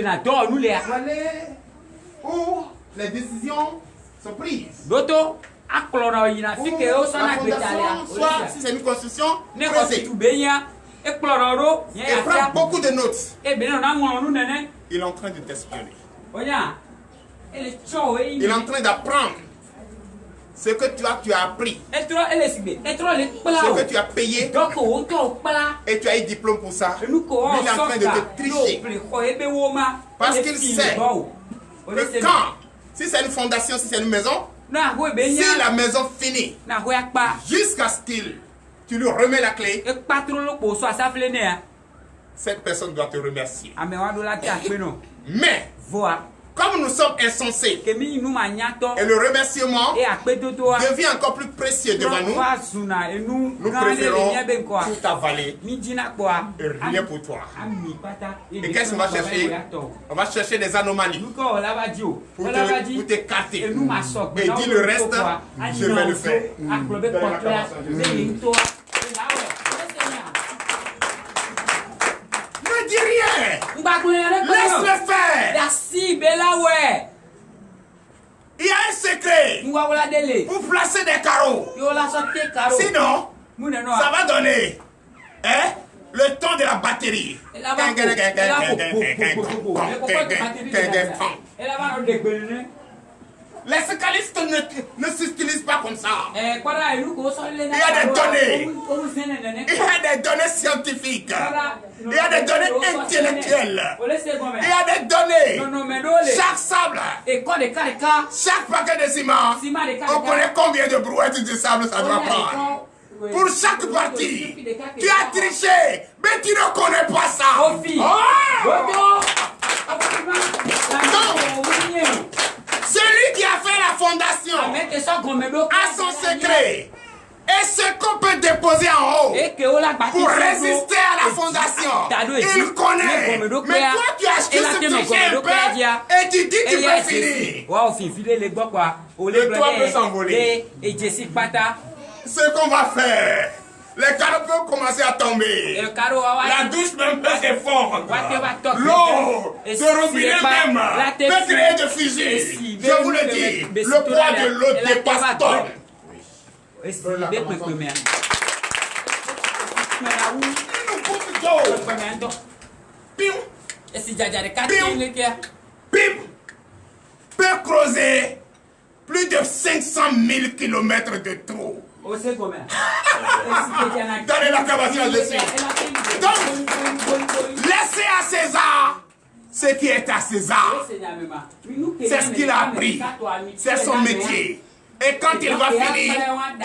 C: où les décisions sont prises. Pour la fondation, soit si c'est une construction, et prend beaucoup de notes. Il est en train de t'espionner. Il est en train d'apprendre ce que tu as appris, ce que tu as payé, et tu as un diplôme pour ça. Lui, il est en train de te tricher. Parce qu'il sait que quand, si c'est une fondation, si c'est une maison, si la maison finit, jusqu'à ce tu lui remets la clé, cette personne doit te remercier. Mais, comme nous sommes insensés, et le remerciement devient encore plus précieux devant nous, nous préférons tout avaler et rien pour toi. Et qu'est-ce qu'on va chercher? On va chercher des anomalies pour t'écarter. Et dis le reste, je vais le faire. Ne dis rien! Laisse-le faire! Il y a un secret pour placer des carreaux. Sinon, ça va donner le temps de la batterie. Les syndicalistes ne s'utilisent pas comme ça. Il y a des données. Il y a des données scientifiques. Il y a des données intellectuelles. Il y a des données. Chaque sable, chaque paquet de ciment, on connaît combien de brouettes de sable ça doit prendre. Pour chaque partie, tu as triché, mais tu ne connais pas ça. Celui qui a fait la fondation a son secret. Et ce qu'on peut déposer posé en haut pour résister à la fondation. Il connaît. Mais toi, tu as acheté ce petit un peu et tu dis que tu peux finir. Le toit peut s'envoler. Ce qu'on va faire, les carreaux peuvent commencer à tomber. La douche même peut se fondre. L'eau de robinet même peut créer des fusées. Je vous le dis, le poids de l'eau dépasse tonnes. Peut creuser plus de 500 000 km de trous. Dans l'acclamation de Jésus. Donc, laissez à César ce qui est à César. C'est ce qu'il a appris. C'est son métier. Et quand il va finir,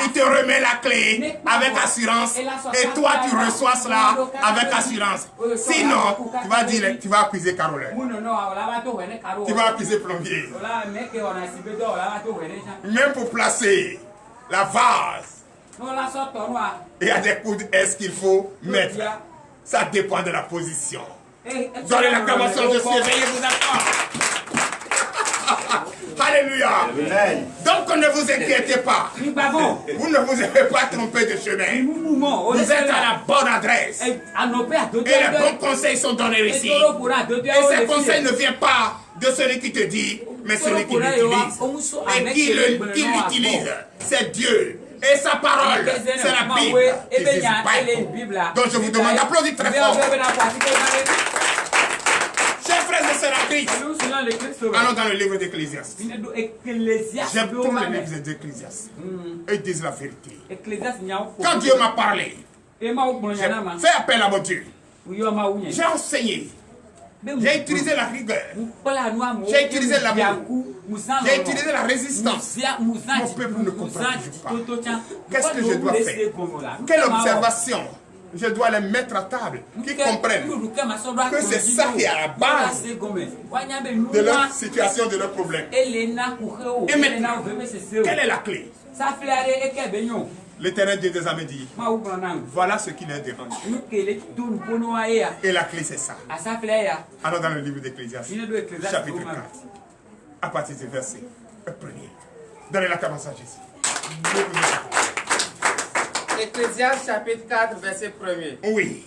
C: il te remet la clé avec assurance. Et toi, tu reçois cela avec assurance. Sinon, tu vas dire, tu vas accuser Caroline. Tu vas accuser plombier. Même pour placer la vase, il y a des coups est-ce qu'il faut mettre. Ça dépend de la position. Donnez l'acclamation de Dieu, éveillez-vous d'accord. Alléluia. Donc ne vous inquiétez pas. Vous ne vous avez pas trompé de chemin. Vous êtes à la bonne adresse. Et les bons conseils sont donnés ici. Et ces conseils ne viennent pas de celui qui te dit, mais celui qui l'utilise. Et qui l'utilise, c'est Dieu. Et sa parole, c'est la Bible. Donc je vous demande d'applaudir très fort. Chers frères et sœurs en Christ, allons dans le livre d'Ecclésiaste. J'aime tous les livres d'Ecclésiaste. Ils disent la vérité. Quand Dieu m'a parlé, j'ai fait appel à mon Dieu. J'ai enseigné. J'ai utilisé la rigueur. J'ai utilisé l'amour. J'ai utilisé la résistance. Mon peuple ne comprend pas. Qu'est-ce que je dois faire? Quelle observation je dois les mettre à table, qui comprennent que c'est ça qui est à la base de leur situation, de leur problème. Et maintenant, quelle est la clé? L'Éternel Dieu des armées dit, voilà ce qui les dérange. Et la clé c'est ça. Allons dans le livre d'Ecclésiaste, chapitre 4, à partir du verset 1er. Donnez la commence à Jésus.
B: Ecclésiaste chapitre 4, verset 1er.
C: Oui.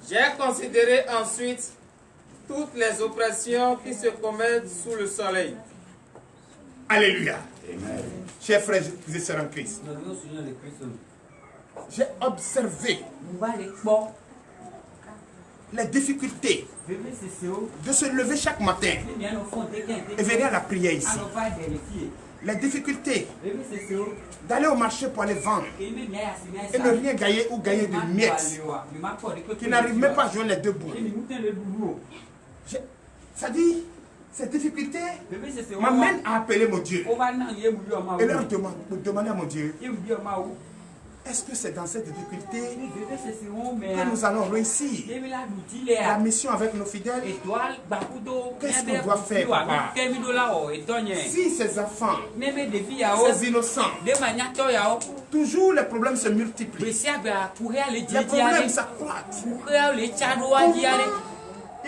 B: J'ai considéré ensuite toutes les oppressions qui se commettent sous le soleil.
C: Alléluia. Amen. Chers frères et sœurs en Christ, j'ai observé les difficultés de se lever chaque matin et venir à la prière ici. Les difficultés d'aller au marché pour aller vendre et ne rien gagner ou gagner de miettes, qui n'arrivent même pas à joindre les deux bouts. Ça dit, cette difficulté m'amène à appeler mon Dieu et leur demander à mon Dieu, est-ce que c'est dans cette difficulté que nous allons réussir la mission avec nos fidèles? Qu'est-ce qu'on doit faire, papa? Si ces enfants, ces innocents, toujours les problèmes se multiplient, les problèmes s'accroissent.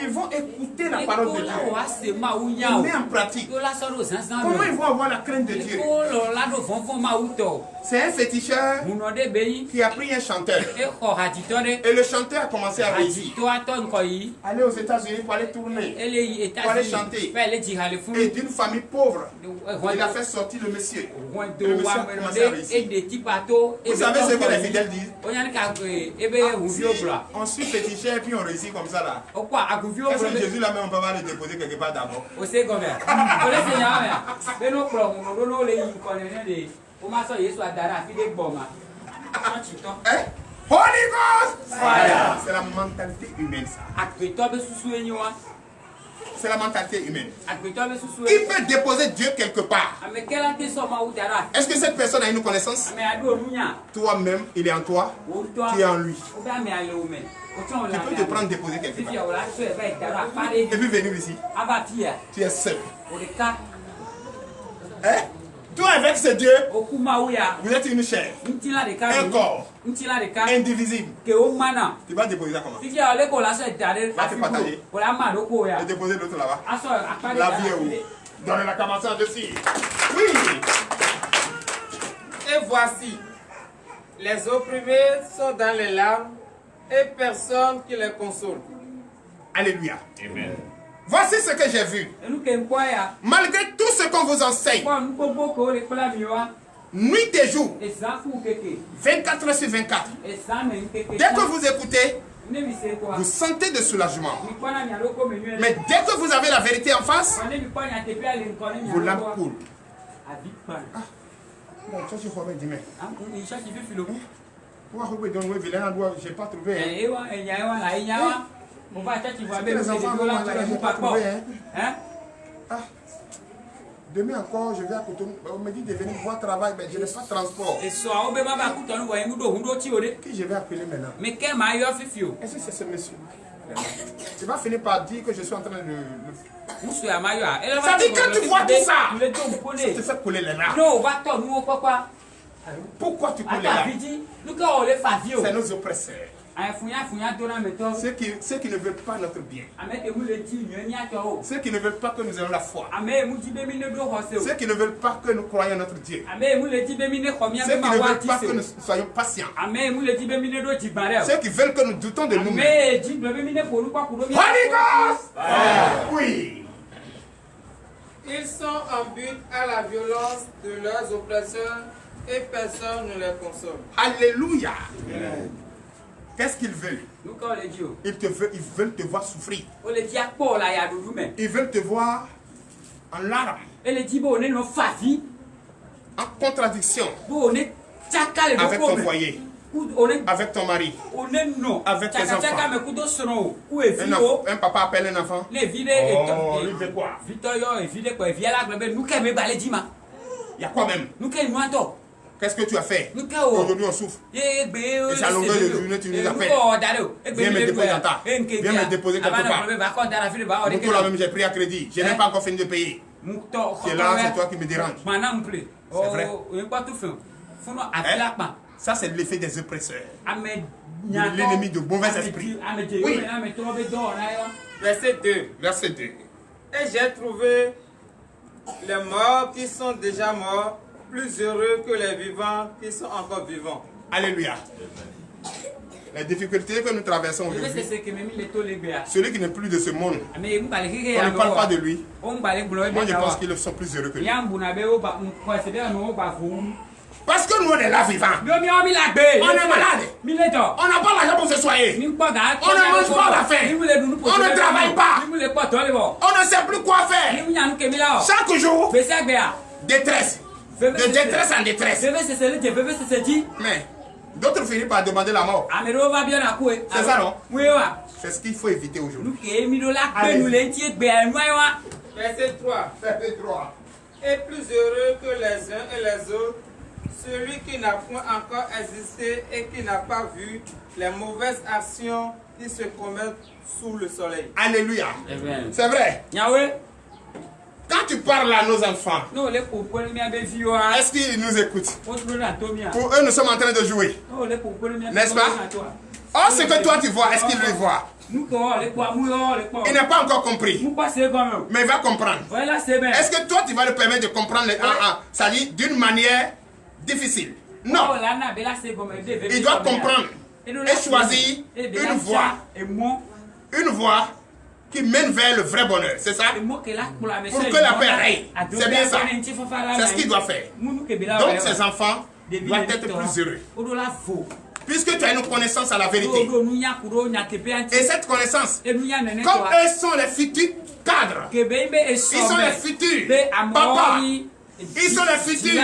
C: Ils vont écouter la parole de Dieu et mettre en pratique. Comment ils vont avoir la crainte de Dieu? C'est un féticheur qui a pris un chanteur. Et le chanteur a commencé à réussir. Aller aux États-Unis pour aller tourner, pour aller chanter. Et d'une famille pauvre, il a fait sortir le monsieur. Et le monsieur a commencé à réussir. Vous savez ce que les fidèles disent? On suit féticheur et puis on réussit comme ça là. Est-ce que Jésus là même on peut pas le déposer quelque part d'abord? Holy Ghost! C'est la mentalité humaine ça. C'est la mentalité humaine. Qui peut déposer Dieu quelque part? Est-ce que cette personne a une connaissance? Toi-même, il est en toi, tu es en lui. Tu peux te prendre déposer quelque part. Et puis venir ici. Tu es seul. Toi avec ce Dieu, vous êtes une chair, un corps, indivisible. Tu vas déposer ça comment? Va te partager. Et déposer l'autre là-bas. La vie est où? Donne la commençant dessus. Oui.
B: Et voici, les opprimés sont dans les larmes et personne qui les console.
C: Alléluia. Amen. Voici ce que j'ai vu. Malgré tout ce qu'on vous enseigne, nuit et jour, 24 heures sur 24, dès que vous écoutez, vous sentez de soulagement. Mais dès que vous avez la vérité en face, vos larmes coulent. J'ai pas trouvé. Les enfants pas trouvé. Demain encore, je vais à Cotonou. On me dit de venir voir travail, mais je n'ai pas de transport. Qui je vais appeler maintenant? Est-ce que c'est ce monsieur? Tu vas finir par dire que je suis en train de... Ça dit que tu vois tout ça, ça te fait couler les larmes. Pourquoi tu coules les larmes? C'est nos oppresseurs. Ceux qui ne veulent pas notre bien. Ceux qui ne veulent pas que nous ayons la foi. Ceux qui ne veulent pas que nous croyions notre Dieu. Ceux qui ne veulent pas que nous soyons patients. Ceux qui veulent que nous doutons de nous-mêmes. Holy Ghost! Oui.
B: Ils sont en but à la violence de leurs oppresseurs et personne ne les console.
C: Alléluia. Qu'est-ce qu'ils veulent? Ils veulent te voir souffrir. Ils veulent te voir en larmes. En contradiction avec ton foyer, avec ton mari, avec tes enfants. Un papa appelle un enfant. Oh, il fait quoi? Il y a quoi même? Qu'est-ce que tu as fait? Aujourd'hui on souffre. Et c'est à longueur de journée, tu nous appelles. Viens me déposer dans ta. Viens me déposer quelque part. Pour là même j'ai pris à crédit. Je n'ai pas encore fini de payer. C'est là, c'est toi qui me dérange. C'est vrai. Ça c'est l'effet des oppresseurs. L'ennemi de mauvais esprit. Oui.
B: Verset 2.
C: Verset 2.
B: Et j'ai trouvé les morts qui sont déjà morts plus heureux que les vivants qui sont encore vivants.
C: Alléluia. Les difficultés que nous traversons aujourd'hui, celui qui n'est plus de ce monde, on ne parle pas de lui. Moi je pense qu'ils sont plus heureux que lui. Parce que nous on est là vivants. On est malade. On n'a pas l'argent pour se soigner. On ne mange pas à la faim. On ne travaille pas. On ne sait plus quoi faire. Chaque jour, détresse. De détresse en détresse. Mais d'autres finissent par demander la mort. C'est ça non? C'est ce qu'il faut éviter aujourd'hui.
B: Verset 3.
C: Verset 3.
B: Et plus heureux que les uns et les autres, celui qui n'a point encore existé et qui n'a pas vu les mauvaises actions qui se commettent sous le soleil.
C: Alléluia. C'est vrai. Quand tu parles à nos enfants, est-ce qu'ils nous écoutent? Pour eux, nous sommes en train de jouer. N'est-ce pas? Or, ce que toi tu vois, est-ce qu'ils le voient? Il n'a pas encore compris. Mais il va comprendre. Est-ce que toi tu vas le permettre de comprendre ça dit d'une manière difficile? Non. Il doit comprendre et choisir une voie. Une voie qui mène vers le vrai bonheur, c'est ça? Pour que la paix règne. C'est bien ça. C'est ce qu'il doit faire. Donc ses enfants doivent être plus heureux. Puisque tu as une connaissance à la vérité. Et cette connaissance, comme eux sont les futurs cadres, ils sont les futurs papas, ils sont les futurs.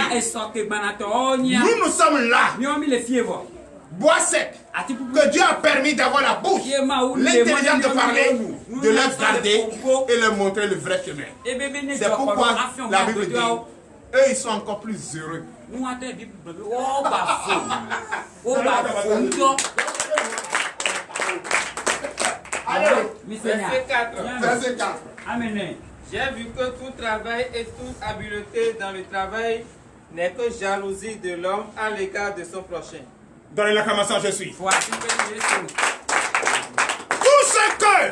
C: Nous sommes là. Bois sec, que Dieu a permis d'avoir la bouche, l'intelligence de parler, de leur garder et leur montrer le vrai chemin. C'est pourquoi la Bible dit, eux ils sont encore plus heureux.
B: Verset 4.
C: Verset 4.
B: J'ai vu que tout travail et toute habileté dans le travail n'est que jalousie de l'homme à l'égard de son prochain.
C: Donnez l'acclamation, je suis.
A: Voici que Jésus.
C: Tout ce que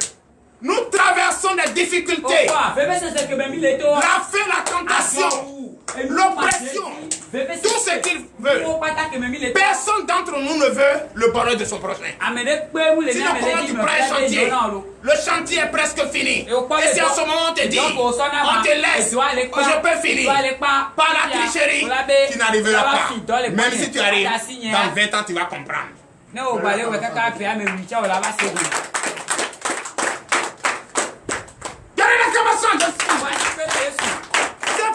C: nous traversons des difficultés, la faim, la tentation, l'oppression, tout ce qu'il veut. Personne d'entre nous ne veut le bonheur de son prochain. Sinon, comment tu prends un chantier? Le chantier est presque fini. Et si en ce moment on te dit, on te laisse, je peux finir. Par la tricherie, tu n'arriveras pas. Même si tu arrives, dans 20 ans, tu vas comprendre. C'est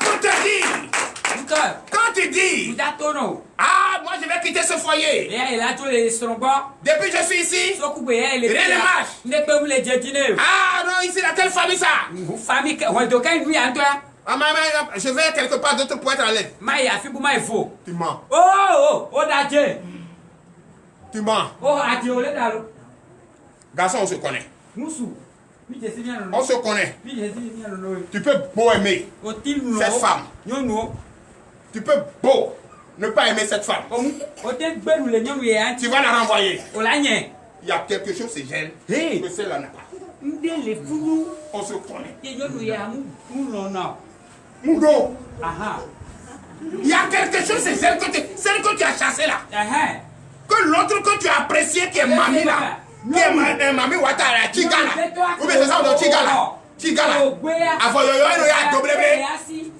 C: pour te dire, quand tu dis, ah, moi je vais quitter ce foyer, depuis que je suis ici, rien ne marche. Ah non, ici, dans quelle famille ça? Ah, je vais quelque part d'autre pour être à l'aide. Tu mens. Tu mens. Garçon, on se connaît. On se connaît. Tu peux beau aimer cette femme. Tu peux beau ne pas aimer cette femme. Tu vas la renvoyer. Il y a quelque chose chez elle que celle-là n'a pas. On se connaît. Moudo. Il y a quelque chose chez elle celle que tu as chassée là. Que l'autre que tu as apprécié qui est mamie là. Qui est mamie Ouattara, Tigala. Ou bien c'est ça, on dit Tigala. Tigala.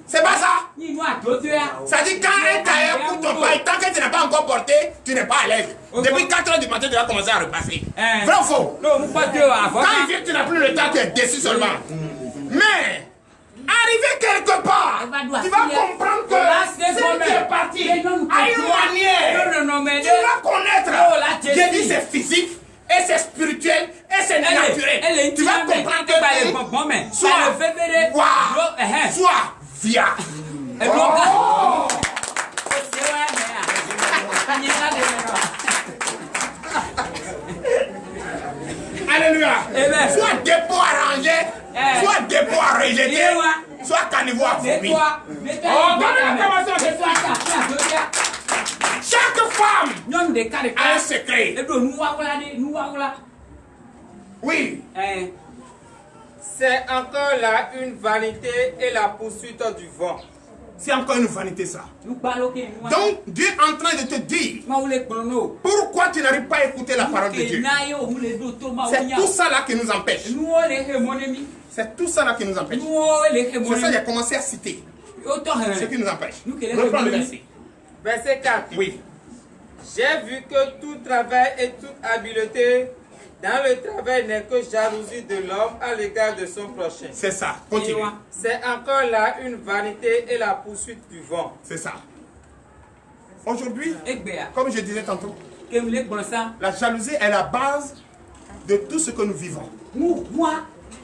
C: C'est pas ça. Ça dit quand un tailleur pour ton paille, tant que tu n'as pas encore porté, tu n'es pas à l'aise. Depuis 4 h du matin, tu vas commencer à repasser. Vrai ou faux? Quand il vient, tu n'as plus le temps, tu es déçu seulement. Mais, arrivé quelque part, tu vas comprendre que si tu es parti à une manière, tu vas connaître. J'ai dit c'est physique. Et c'est spirituel, et c'est naturel. Tu vas comprendre que soit via. Alléluia. Soit dépôt arrangé, soit dépôt à rejeter, soit caniveau à vomir. Chaque femme a un secret. Oui.
B: C'est encore là une vanité et la poursuite du vent.
C: C'est encore une vanité ça. Donc Dieu est en train de te dire pourquoi tu n'arrives pas à écouter la parole de Dieu. C'est tout ça là qui nous empêche. C'est tout ça là qui nous empêche. C'est ça qu'il a commencé à citer. Ce qui nous empêche. Reprends le verset.
B: Verset 4.
C: Oui.
B: J'ai vu que tout travail et toute habileté dans le travail n'est que jalousie de l'homme à l'égard de son prochain.
C: C'est ça. Continue.
B: C'est encore là une vanité et la poursuite du vent.
C: C'est ça. Aujourd'hui, comme je disais tantôt, la jalousie est la base de tout ce que nous vivons.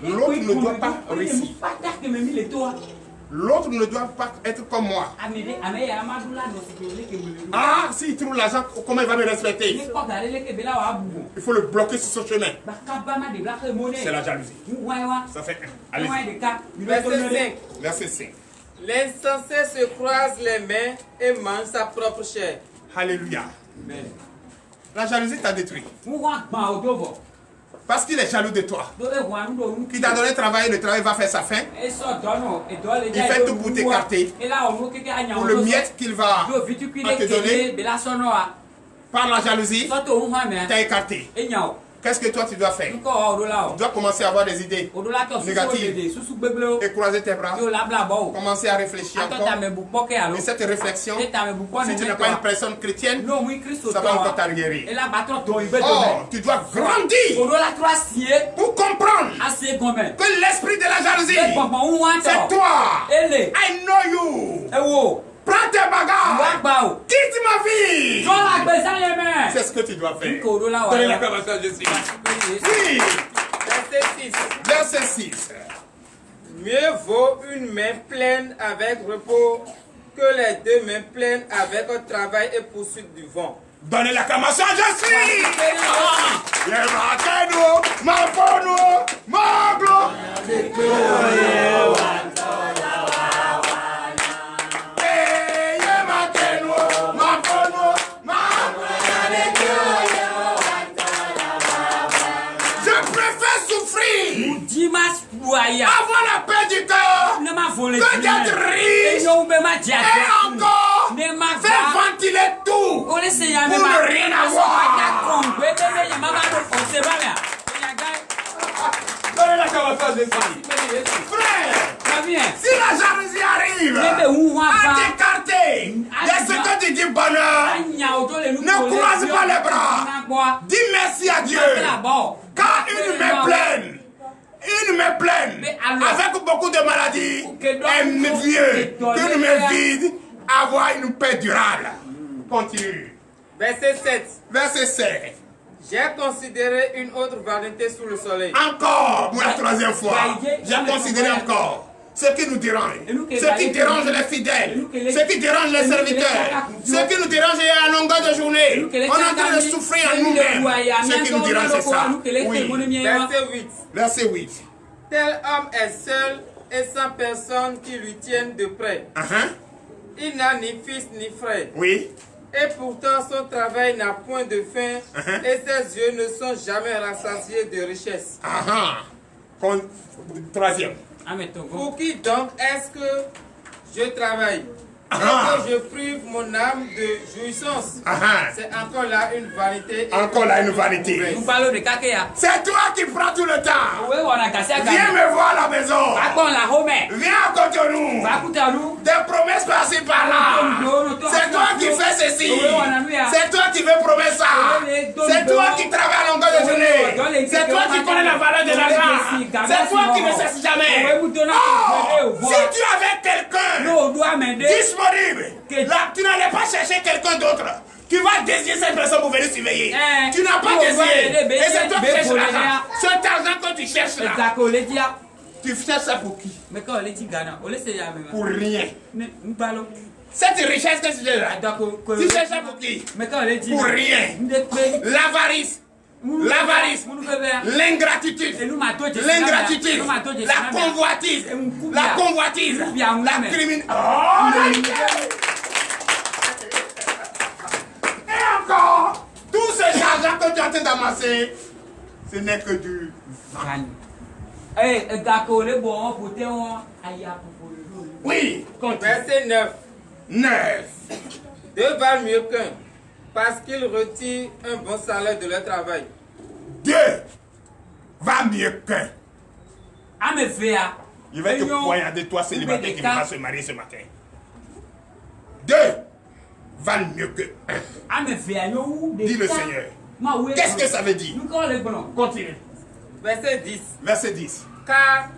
C: L'autre ne doit pas réussir. L'autre ne doit pas être comme moi. Ah, s'il trouve l'argent, comment il va me respecter? Il faut le bloquer sur ce chemin. C'est la jalousie. Ça fait un. Allez.
B: Verset 5.
C: Verset 5.
B: L'insensé se croise les mains et mange sa propre chair.
C: Alléluia. La jalousie t'a détruit. Parce qu'il est jaloux de toi. Qui t'a donné travail, le travail va faire sa fin. Il fait tout pour t'écarter. Pour le miette qu'il va te donner. Par la jalousie, t'as écarté. Qu'est-ce que toi tu dois faire? Tu dois commencer à avoir des idées négatives et croiser tes bras. Commencer à réfléchir encore. Et cette réflexion, si tu n'es pas une personne chrétienne, ça va encore t'arriérer. Oh, tu dois grandir pour comprendre que l'esprit de la jalousie, c'est toi. I know you. Prends tes bagages. Quitte ma vie. C'est ce que tu dois faire. Donnez la commence à Jésus. Oui. Verset 6.
B: Mieux vaut une main pleine avec repos que les deux mains pleines avec un travail et poursuite du vent.
C: Donnez la commence à Jésus. Ma gloire. d'être riche et encore faire ventiler tout pour ne rien avoir. Frère, si la jalousie arrive à t'écarter de ce que tu dis bonheur, ne croise pas les bras. Dis merci à Dieu. Car une main pleine, avec beaucoup de maladies, est mieux qu'une main vide, avoir une paix durable. Continue.
B: Verset 7.
C: Verset 7.
B: J'ai considéré une autre vanité sous le soleil.
C: Encore, pour la troisième fois. J'ai considéré encore ce qui nous dérange. Ce qui dérange les fidèles. Ce qui dérange les serviteurs. Ce qui nous dérange à longueur de journée. On est en train de souffrir en nous-mêmes. Ce qui nous dérange, c'est ça. Oui.
B: Verset 8.
C: Verset 8.
B: Tel homme est seul et sans personne qui lui tienne de près. Il n'a ni fils ni frère.
C: Oui.
B: Et pourtant son travail n'a point de fin et ses yeux ne sont jamais rassasiés de richesse.
C: Troisième.
B: Pour qui donc est-ce que je travaille et que je prive mon âme de jouissance? C'est encore là une vanité.
C: Encore là une vanité.
A: Nous parlons de Kakea.
C: C'est toi qui prends tout le temps. Viens me voir à la maison. Viens à côté de nous. Des promesses par-ci par-là. C'est toi qui fais ceci. C'est toi qui veux promettre ça. C'est toi qui travailles à longueur de journée. C'est toi qui connais la valeur de l'argent. C'est toi qui ne cesses jamais. Oh, si tu avais quelqu'un disponible, là, tu n'allais pas chercher quelqu'un d'autre qui va désirer cette personne pour venir surveiller. Tu n'as pas désiré. Et c'est toi qui cherches l'argent. Cet argent que tu cherches là, tu cherches ça pour qui? Pour rien. Cette richesse que tu as là, tu cherches ça pour qui? Pour rien. L'avarice. L'avarice, l'ingratitude, la convoitise, la criminalité. Et encore, tout ce argent que tu es en train d'amasser, ce n'est que du vent. Oui,
B: verset 9.
C: 9.
B: Deux valent mieux qu'un, parce qu'ils retirent un bon salaire de leur travail.
C: 2 va mieux qu'un. Je vais te poignarder, toi célibataire qui ne va pas se marier ce matin. 2 valent mieux que 1. Dis le Seigneur. Qu'est-ce que ça veut dire? Continue.
B: Verset 10.
C: Verset 10.
B: Car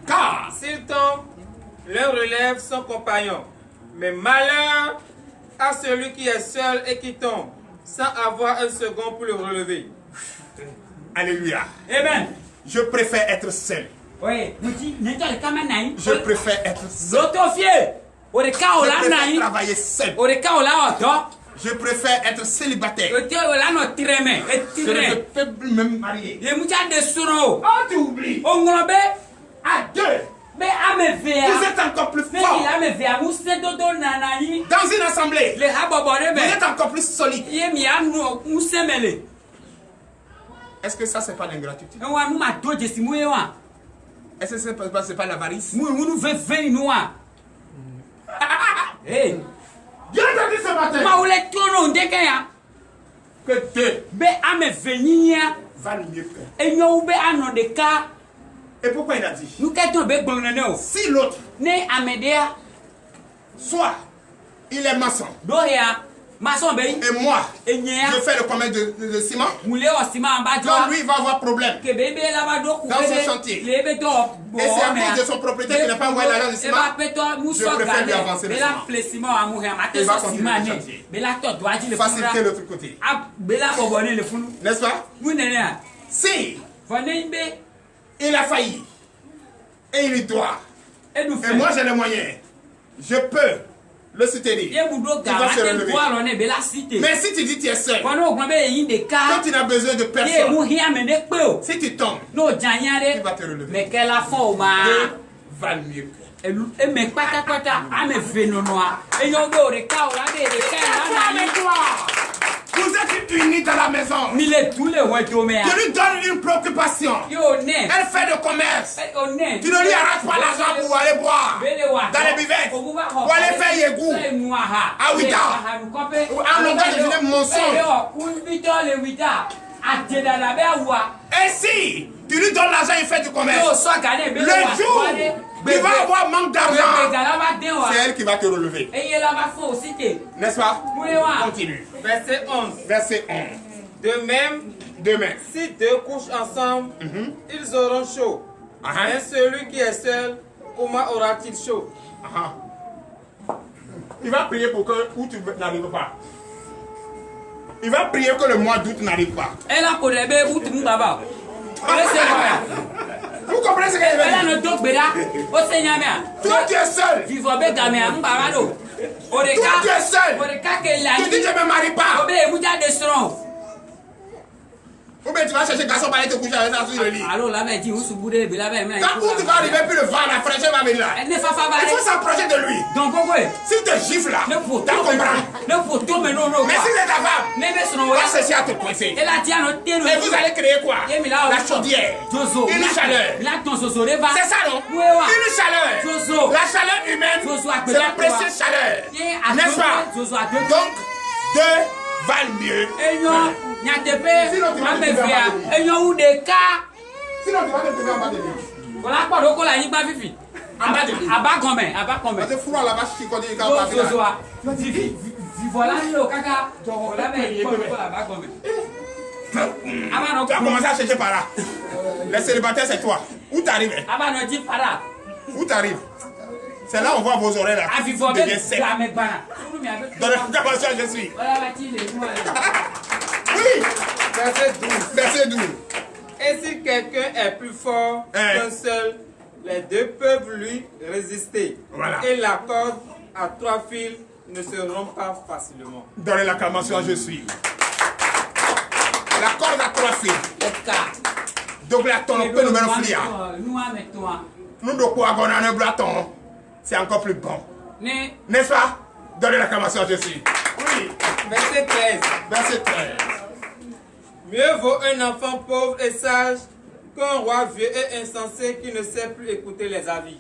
B: s'il tombe, l'un relève son compagnon. Mais malheur à celui qui est seul et qui tombe, sans avoir un second pour le relever.
C: Alléluia.
A: Amen.
C: Je préfère être seul. Je préfère être seul. Je préfère travailler seul. Je préfère être célibataire. Je ne peux plus me marier. Oh, tu oublies. À 2. Vous êtes encore plus fort. Dans une assemblée, vous êtes encore plus solide. Est-ce que ça, c'est pas l'ingratitude? Est-ce que c'est pas l'avarice? Dieu t'a dit ce matin que 2 valent mieux qu'un. Et pourquoi il a dit? Si l'autre, soit il est maçon, et moi, je fais le commerce de ciment, donc lui, il va avoir problème dans son chantier. Et c'est à cause de son propriétaire qui n'a pas envoyé l'argent de ciment, je préfère lui avancer le ciment. Il va continuer le chantier. Faciliter l'autre côté. N'est-ce pas? Si il a failli et il doit, et moi j'ai les moyens, je peux le soutenir. Il va se relever. Mais si tu dis que tu es seul, quand tu n'as besoin de personne, si tu tombes, il va te relever. Va mieux. Vous êtes unis dans la maison.
A: Mi le tous les ouais domé.
C: Tu lui donnes une préoccupation.
A: Yo né.
C: Elle fait du commerce.
A: Né.
C: Tu ne lui arraches pas l'argent pour aller boire dans les buvettes. Pour aller faire yégou. À 8 ans. En longtemps, je venais mensonge. Et si tu lui donnes l'argent, il fait du commerce. Le jour, il va avoir manque d'argent. C'est elle qui va te relever. N'est-ce pas? Continue.
B: Verset 11.
C: Verset 11.
B: De même, si deux couchent ensemble, ils auront chaud. Mais celui qui est seul, comment aura-t-il chaud?
C: Il va prier pour que août n'arrive pas. Il va prier que le mois d'août n'arrive pas. Vous comprenez ce que je veux dire? Toi tu es seul. Toi tu es seul. Tu dis je ne me marie pas. Ou bien tu vas chercher garçon pour aller te coucher avec ça sur le lit. Quand où tu vas arriver, puis le vent, la fraîcheur va venir là. Il faut s'approcher de lui. S'il te gifle là, tu comprends. Mais si c'est ta femme, va chercher à te coincer. Et vous allez créer quoi? La chaudière. Une chaleur. C'est ça non? Une chaleur. La chaleur humaine, c'est la précieuse chaleur. N'est-ce pas? Donc, deux valent mieux. Sinon, tu vas te trouver en bas de lui. En bas de lui. C'est froid là-bas, je suis connu. Tu as commencé à chercher par là. Les célibataires, c'est toi. Où t'arrives? Où t'arrives? C'est là où on voit vos oreilles là. Tu deviens sec. Dans la caméra, je suis. Oui. Verset 12.
B: Et si quelqu'un est plus fort qu'un seul, les deux peuvent lui résister.
C: Voilà.
B: Et la corde à 3 fils ne se rompt pas facilement.
C: Dans l'acclamation, je suis. La corde à 3 fils. Donc la tonne peut nous mettre flia. Nous de quoi qu'on a un blaton, c'est encore plus bon. N'est-ce pas? Dans l'acclamation, je suis. Oui.
B: Verset 13.
C: Verset 13.
B: Mieux vaut un enfant pauvre et sage qu'un roi vieux et insensé qui ne sait plus écouter les avis.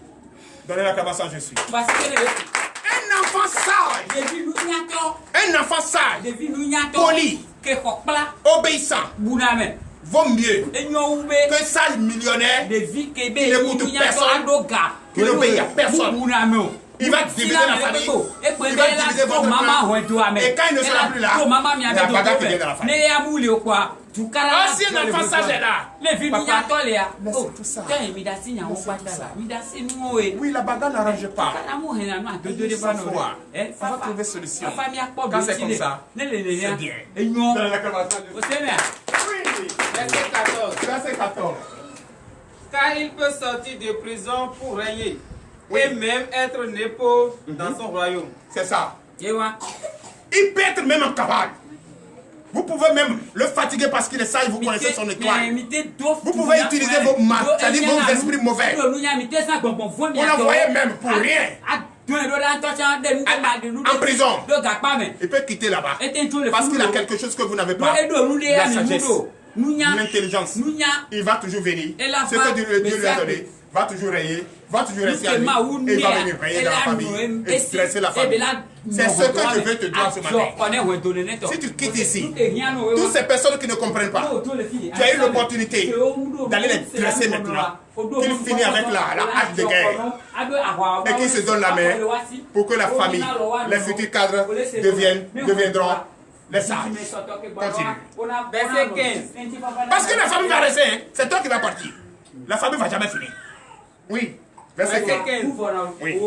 C: Dans l'acclamation, je suis. Un enfant sage. Un enfant sage. Poli. Obéissant. Vaut mieux qu'un sage millionnaire qui n'écoute personne, qui n'obéit à personne. Il va diviser la famille. Il va diviser votre peuple. Et quand il ne sera plus là, il y a la bagarre qui vient dans la famille. Si un enfant sage est là, papa, laisse tout ça. Oui, la bagarre n'arrange pas. Il va trouver solution. Quand c'est comme ça, c'est bien. Verset 14.
B: Car il peut sortir de prison pour régner. Et même être né pauvre dans son royaume.
C: C'est ça. Il peut être même en cavale. Vous pouvez même le fatiguer parce qu'il est sage, vous connaissez son étoile. Vous pouvez utiliser vos mains, c'est-à-dire vos esprits mauvais. Vous l'envoyez même pour rien. En prison. Il peut quitter là-bas. Parce qu'il a quelque chose que vous n'avez pas. La sagesse, l'intelligence. Il va toujours venir. Ce que Dieu lui a donné va toujours rayer, va toujours rester à lui. Et il va venir rayer dans la famille et stresser la famille. C'est ce que je veux te dire ce matin. Si tu quittes ici, toutes ces personnes qui ne comprennent pas, tu as eu l'opportunité d'aller les dresser maintenant. Qu'ils finissent avec la hache de guerre et qu'ils se donnent la main pour que la famille, les futurs cadres deviendront les sages. Continue.
B: Verset 15.
C: Parce que la famille va rester, hein. C'est toi qui vas partir. La famille ne va jamais finir. Oui. Verset 15. Oui.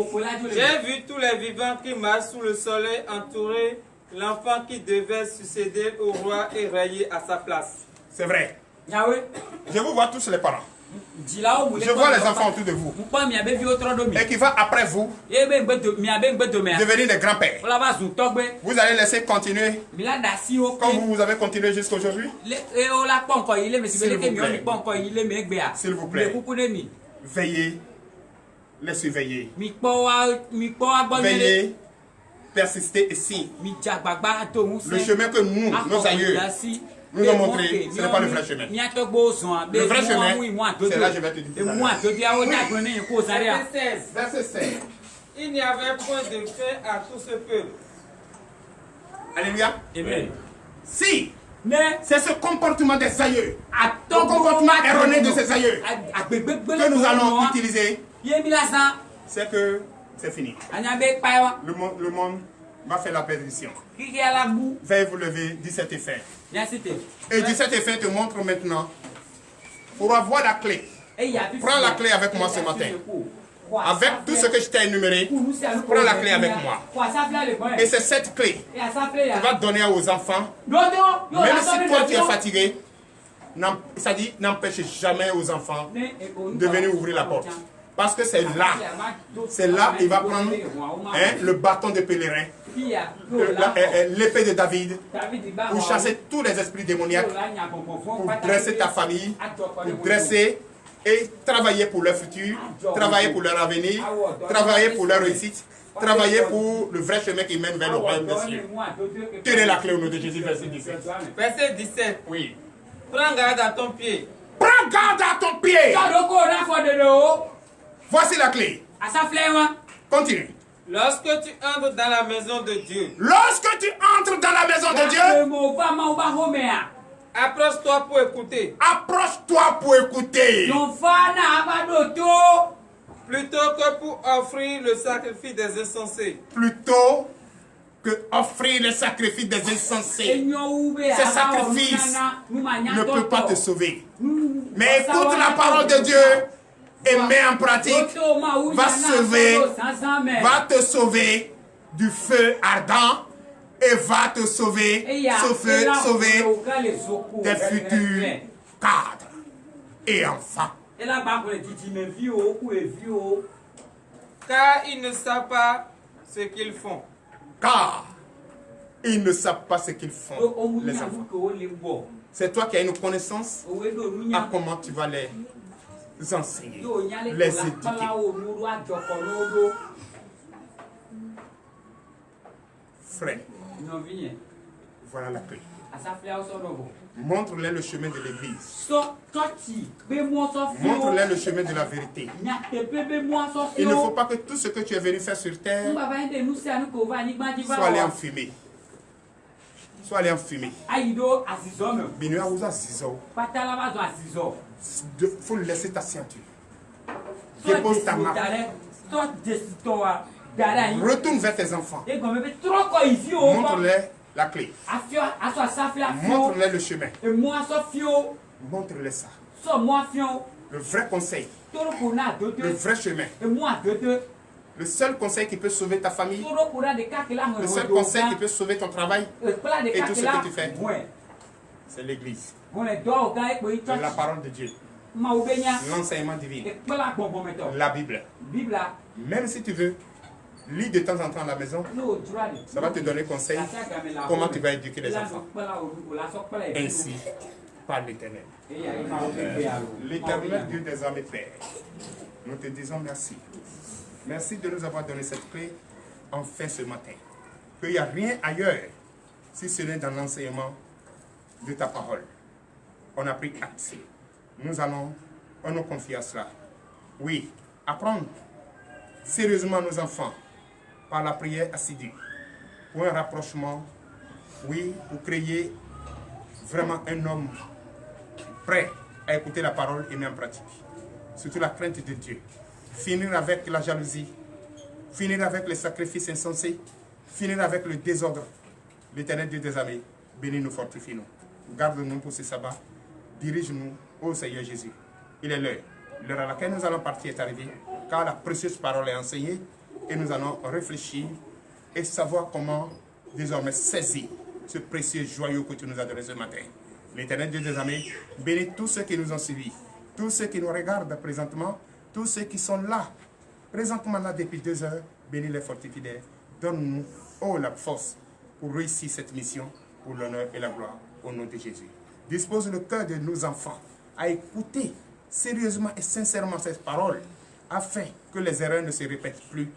B: J'ai vu tous les vivants qui marchent sous le soleil entourer l'enfant qui devait succéder au roi et régner à sa place.
C: C'est vrai. Je vous vois tous les parents. Je vois les enfants autour de vous. Et qui va après vous devenir des grands-pères. Vous allez laisser continuer comme vous avez continué jusqu'à aujourd'hui. S'il vous plaît. Veillez, les surveiller. Veillez persister ici.
A: Le
C: chemin que nous, nos aïeux, nous ont montré, ce n'est pas le vrai chemin. Le vrai chemin, c'est là que je vais te dire.
B: Verset 16. Il n'y avait point de fin à tout ce peuple.
C: Alléluia.
A: Amen.
C: Si c'est ce comportement des aïeux, le comportement erroné de ces aïeux que nous allons utiliser, c'est que c'est fini. Le monde va faire la perdition. Veuillez vous lever, dis cet effet. Et dis cet effet te montre maintenant, pour avoir la clé, prends la clé avec moi ce matin. Avec tout ce que je t'ai énuméré, prends la clé avec moi. Et c'est cette clé qui va donner aux enfants, même si toi tu es fatigué, ça dit n'empêche jamais aux enfants de venir ouvrir la porte. Parce que c'est là il va prendre le bâton de pèlerin, l'épée de David, pour chasser tous les esprits démoniaques, pour dresser ta famille, pour dresser et travailler pour leur futur, travailler pour leur avenir, travailler pour leur réussite, travailler pour le vrai chemin qui mène vers le royaume des cieux. Tenez la clé au nom de Jésus, verset 17.
B: Verset 17.
C: Oui.
B: Prends garde à ton pied.
C: Prends garde à ton pied. Voici la clé. Continue.
B: Lorsque tu entres dans la maison de Dieu.
C: Lorsque tu entres dans la maison de Dieu.
B: Approche-toi pour écouter.
C: Approche-toi pour écouter.
B: Plutôt que pour offrir le sacrifice des insensés.
C: Plutôt que offrir le sacrifice des insensés. Ces sacrifices ne peuvent pas te sauver. Mais écoute la parole de Dieu et mets en pratique. Va te sauver du feu ardent. Et va te sauver, sauver tes futurs cadres et enfants.
B: Car ils ne savent pas ce qu'ils font.
C: Car ils ne savent pas ce qu'ils font, les enfants. C'est toi qui as une connaissance à comment tu vas les enseigner, les éduquer. Frère, voilà la clé. Montre-les le chemin de l'église. Montre-les le chemin de la vérité. Il ne faut pas que tout ce que tu es venu faire sur terre soit allé en fumée. Soit allé en fumée. Il faut laisser ta ceinture. Dépose ta main. Retourne vers tes enfants. Montre-les la clé. Montre-les le chemin. Montre-les ça. Le vrai conseil. Le vrai chemin. Le seul conseil qui peut sauver ta famille. Le seul conseil qui peut sauver ton travail. Et tout ce que tu fais. C'est l'église. C'est la parole de Dieu. L'enseignement divin. La Bible. Même si tu veux, lis de temps en temps à la maison. Ça va te donner conseil comment tu vas éduquer les enfants. Ainsi, par l'Éternel. L'Éternel Dieu des armées Père, nous te disons merci. Merci de nous avoir donné cette clé enfin ce matin. Qu'il n'y a rien ailleurs si ce n'est dans l'enseignement de ta parole. On a pris acte. On nous confie à cela. Oui, apprendre sérieusement nos enfants par la prière assidue, pour un rapprochement, oui, pour créer vraiment un homme prêt à écouter la parole et mettre en pratique. Surtout la crainte de Dieu. Finir avec la jalousie, finir avec les sacrifices insensés, finir avec le désordre. L'Éternel Dieu des armées, bénis-nous, fortifie-nous. Garde-nous pour ce sabbat. Dirige-nous, ô Seigneur Jésus. Il est l'heure à laquelle nous allons partir est arrivée, car la précieuse parole est enseignée et nous allons réfléchir et savoir comment désormais saisir ce précieux joyau que tu nous as donné ce matin. L'Éternel Dieu des armées bénit tous ceux qui nous ont suivis, tous ceux qui nous regardent présentement, tous ceux qui sont là, présentement là depuis 2 heures, bénis les fortifidèles. Donne-nous, oh, la force pour réussir cette mission, pour l'honneur et la gloire, au nom de Jésus. Dispose le cœur de nos enfants à écouter sérieusement et sincèrement cette parole, afin que les erreurs ne se répètent plus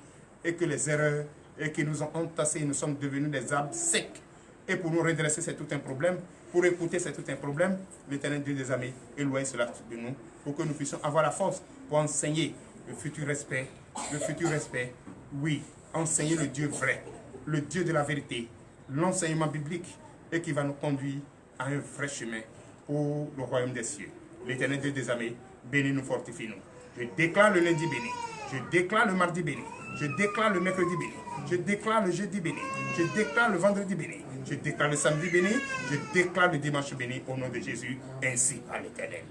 C: et que les erreurs et qui nous ont entassés et nous sommes devenus des arbres secs. Et pour nous redresser, c'est tout un problème. Pour écouter, c'est tout un problème. L'Éternel Dieu des armées, éloigne cela de nous pour que nous puissions avoir la force pour enseigner le futur respect. Le futur respect, oui, enseigner le Dieu vrai, le Dieu de la vérité, l'enseignement biblique et qui va nous conduire à un vrai chemin pour le royaume des cieux. L'Éternel Dieu des armées, bénis nous, fortifie-nous. Je déclare le lundi béni, je déclare le mardi béni, je déclare le mercredi béni, je déclare le jeudi béni, je déclare le vendredi béni, je déclare le samedi béni, je déclare le dimanche béni au nom de Jésus, ainsi à l'Éternel.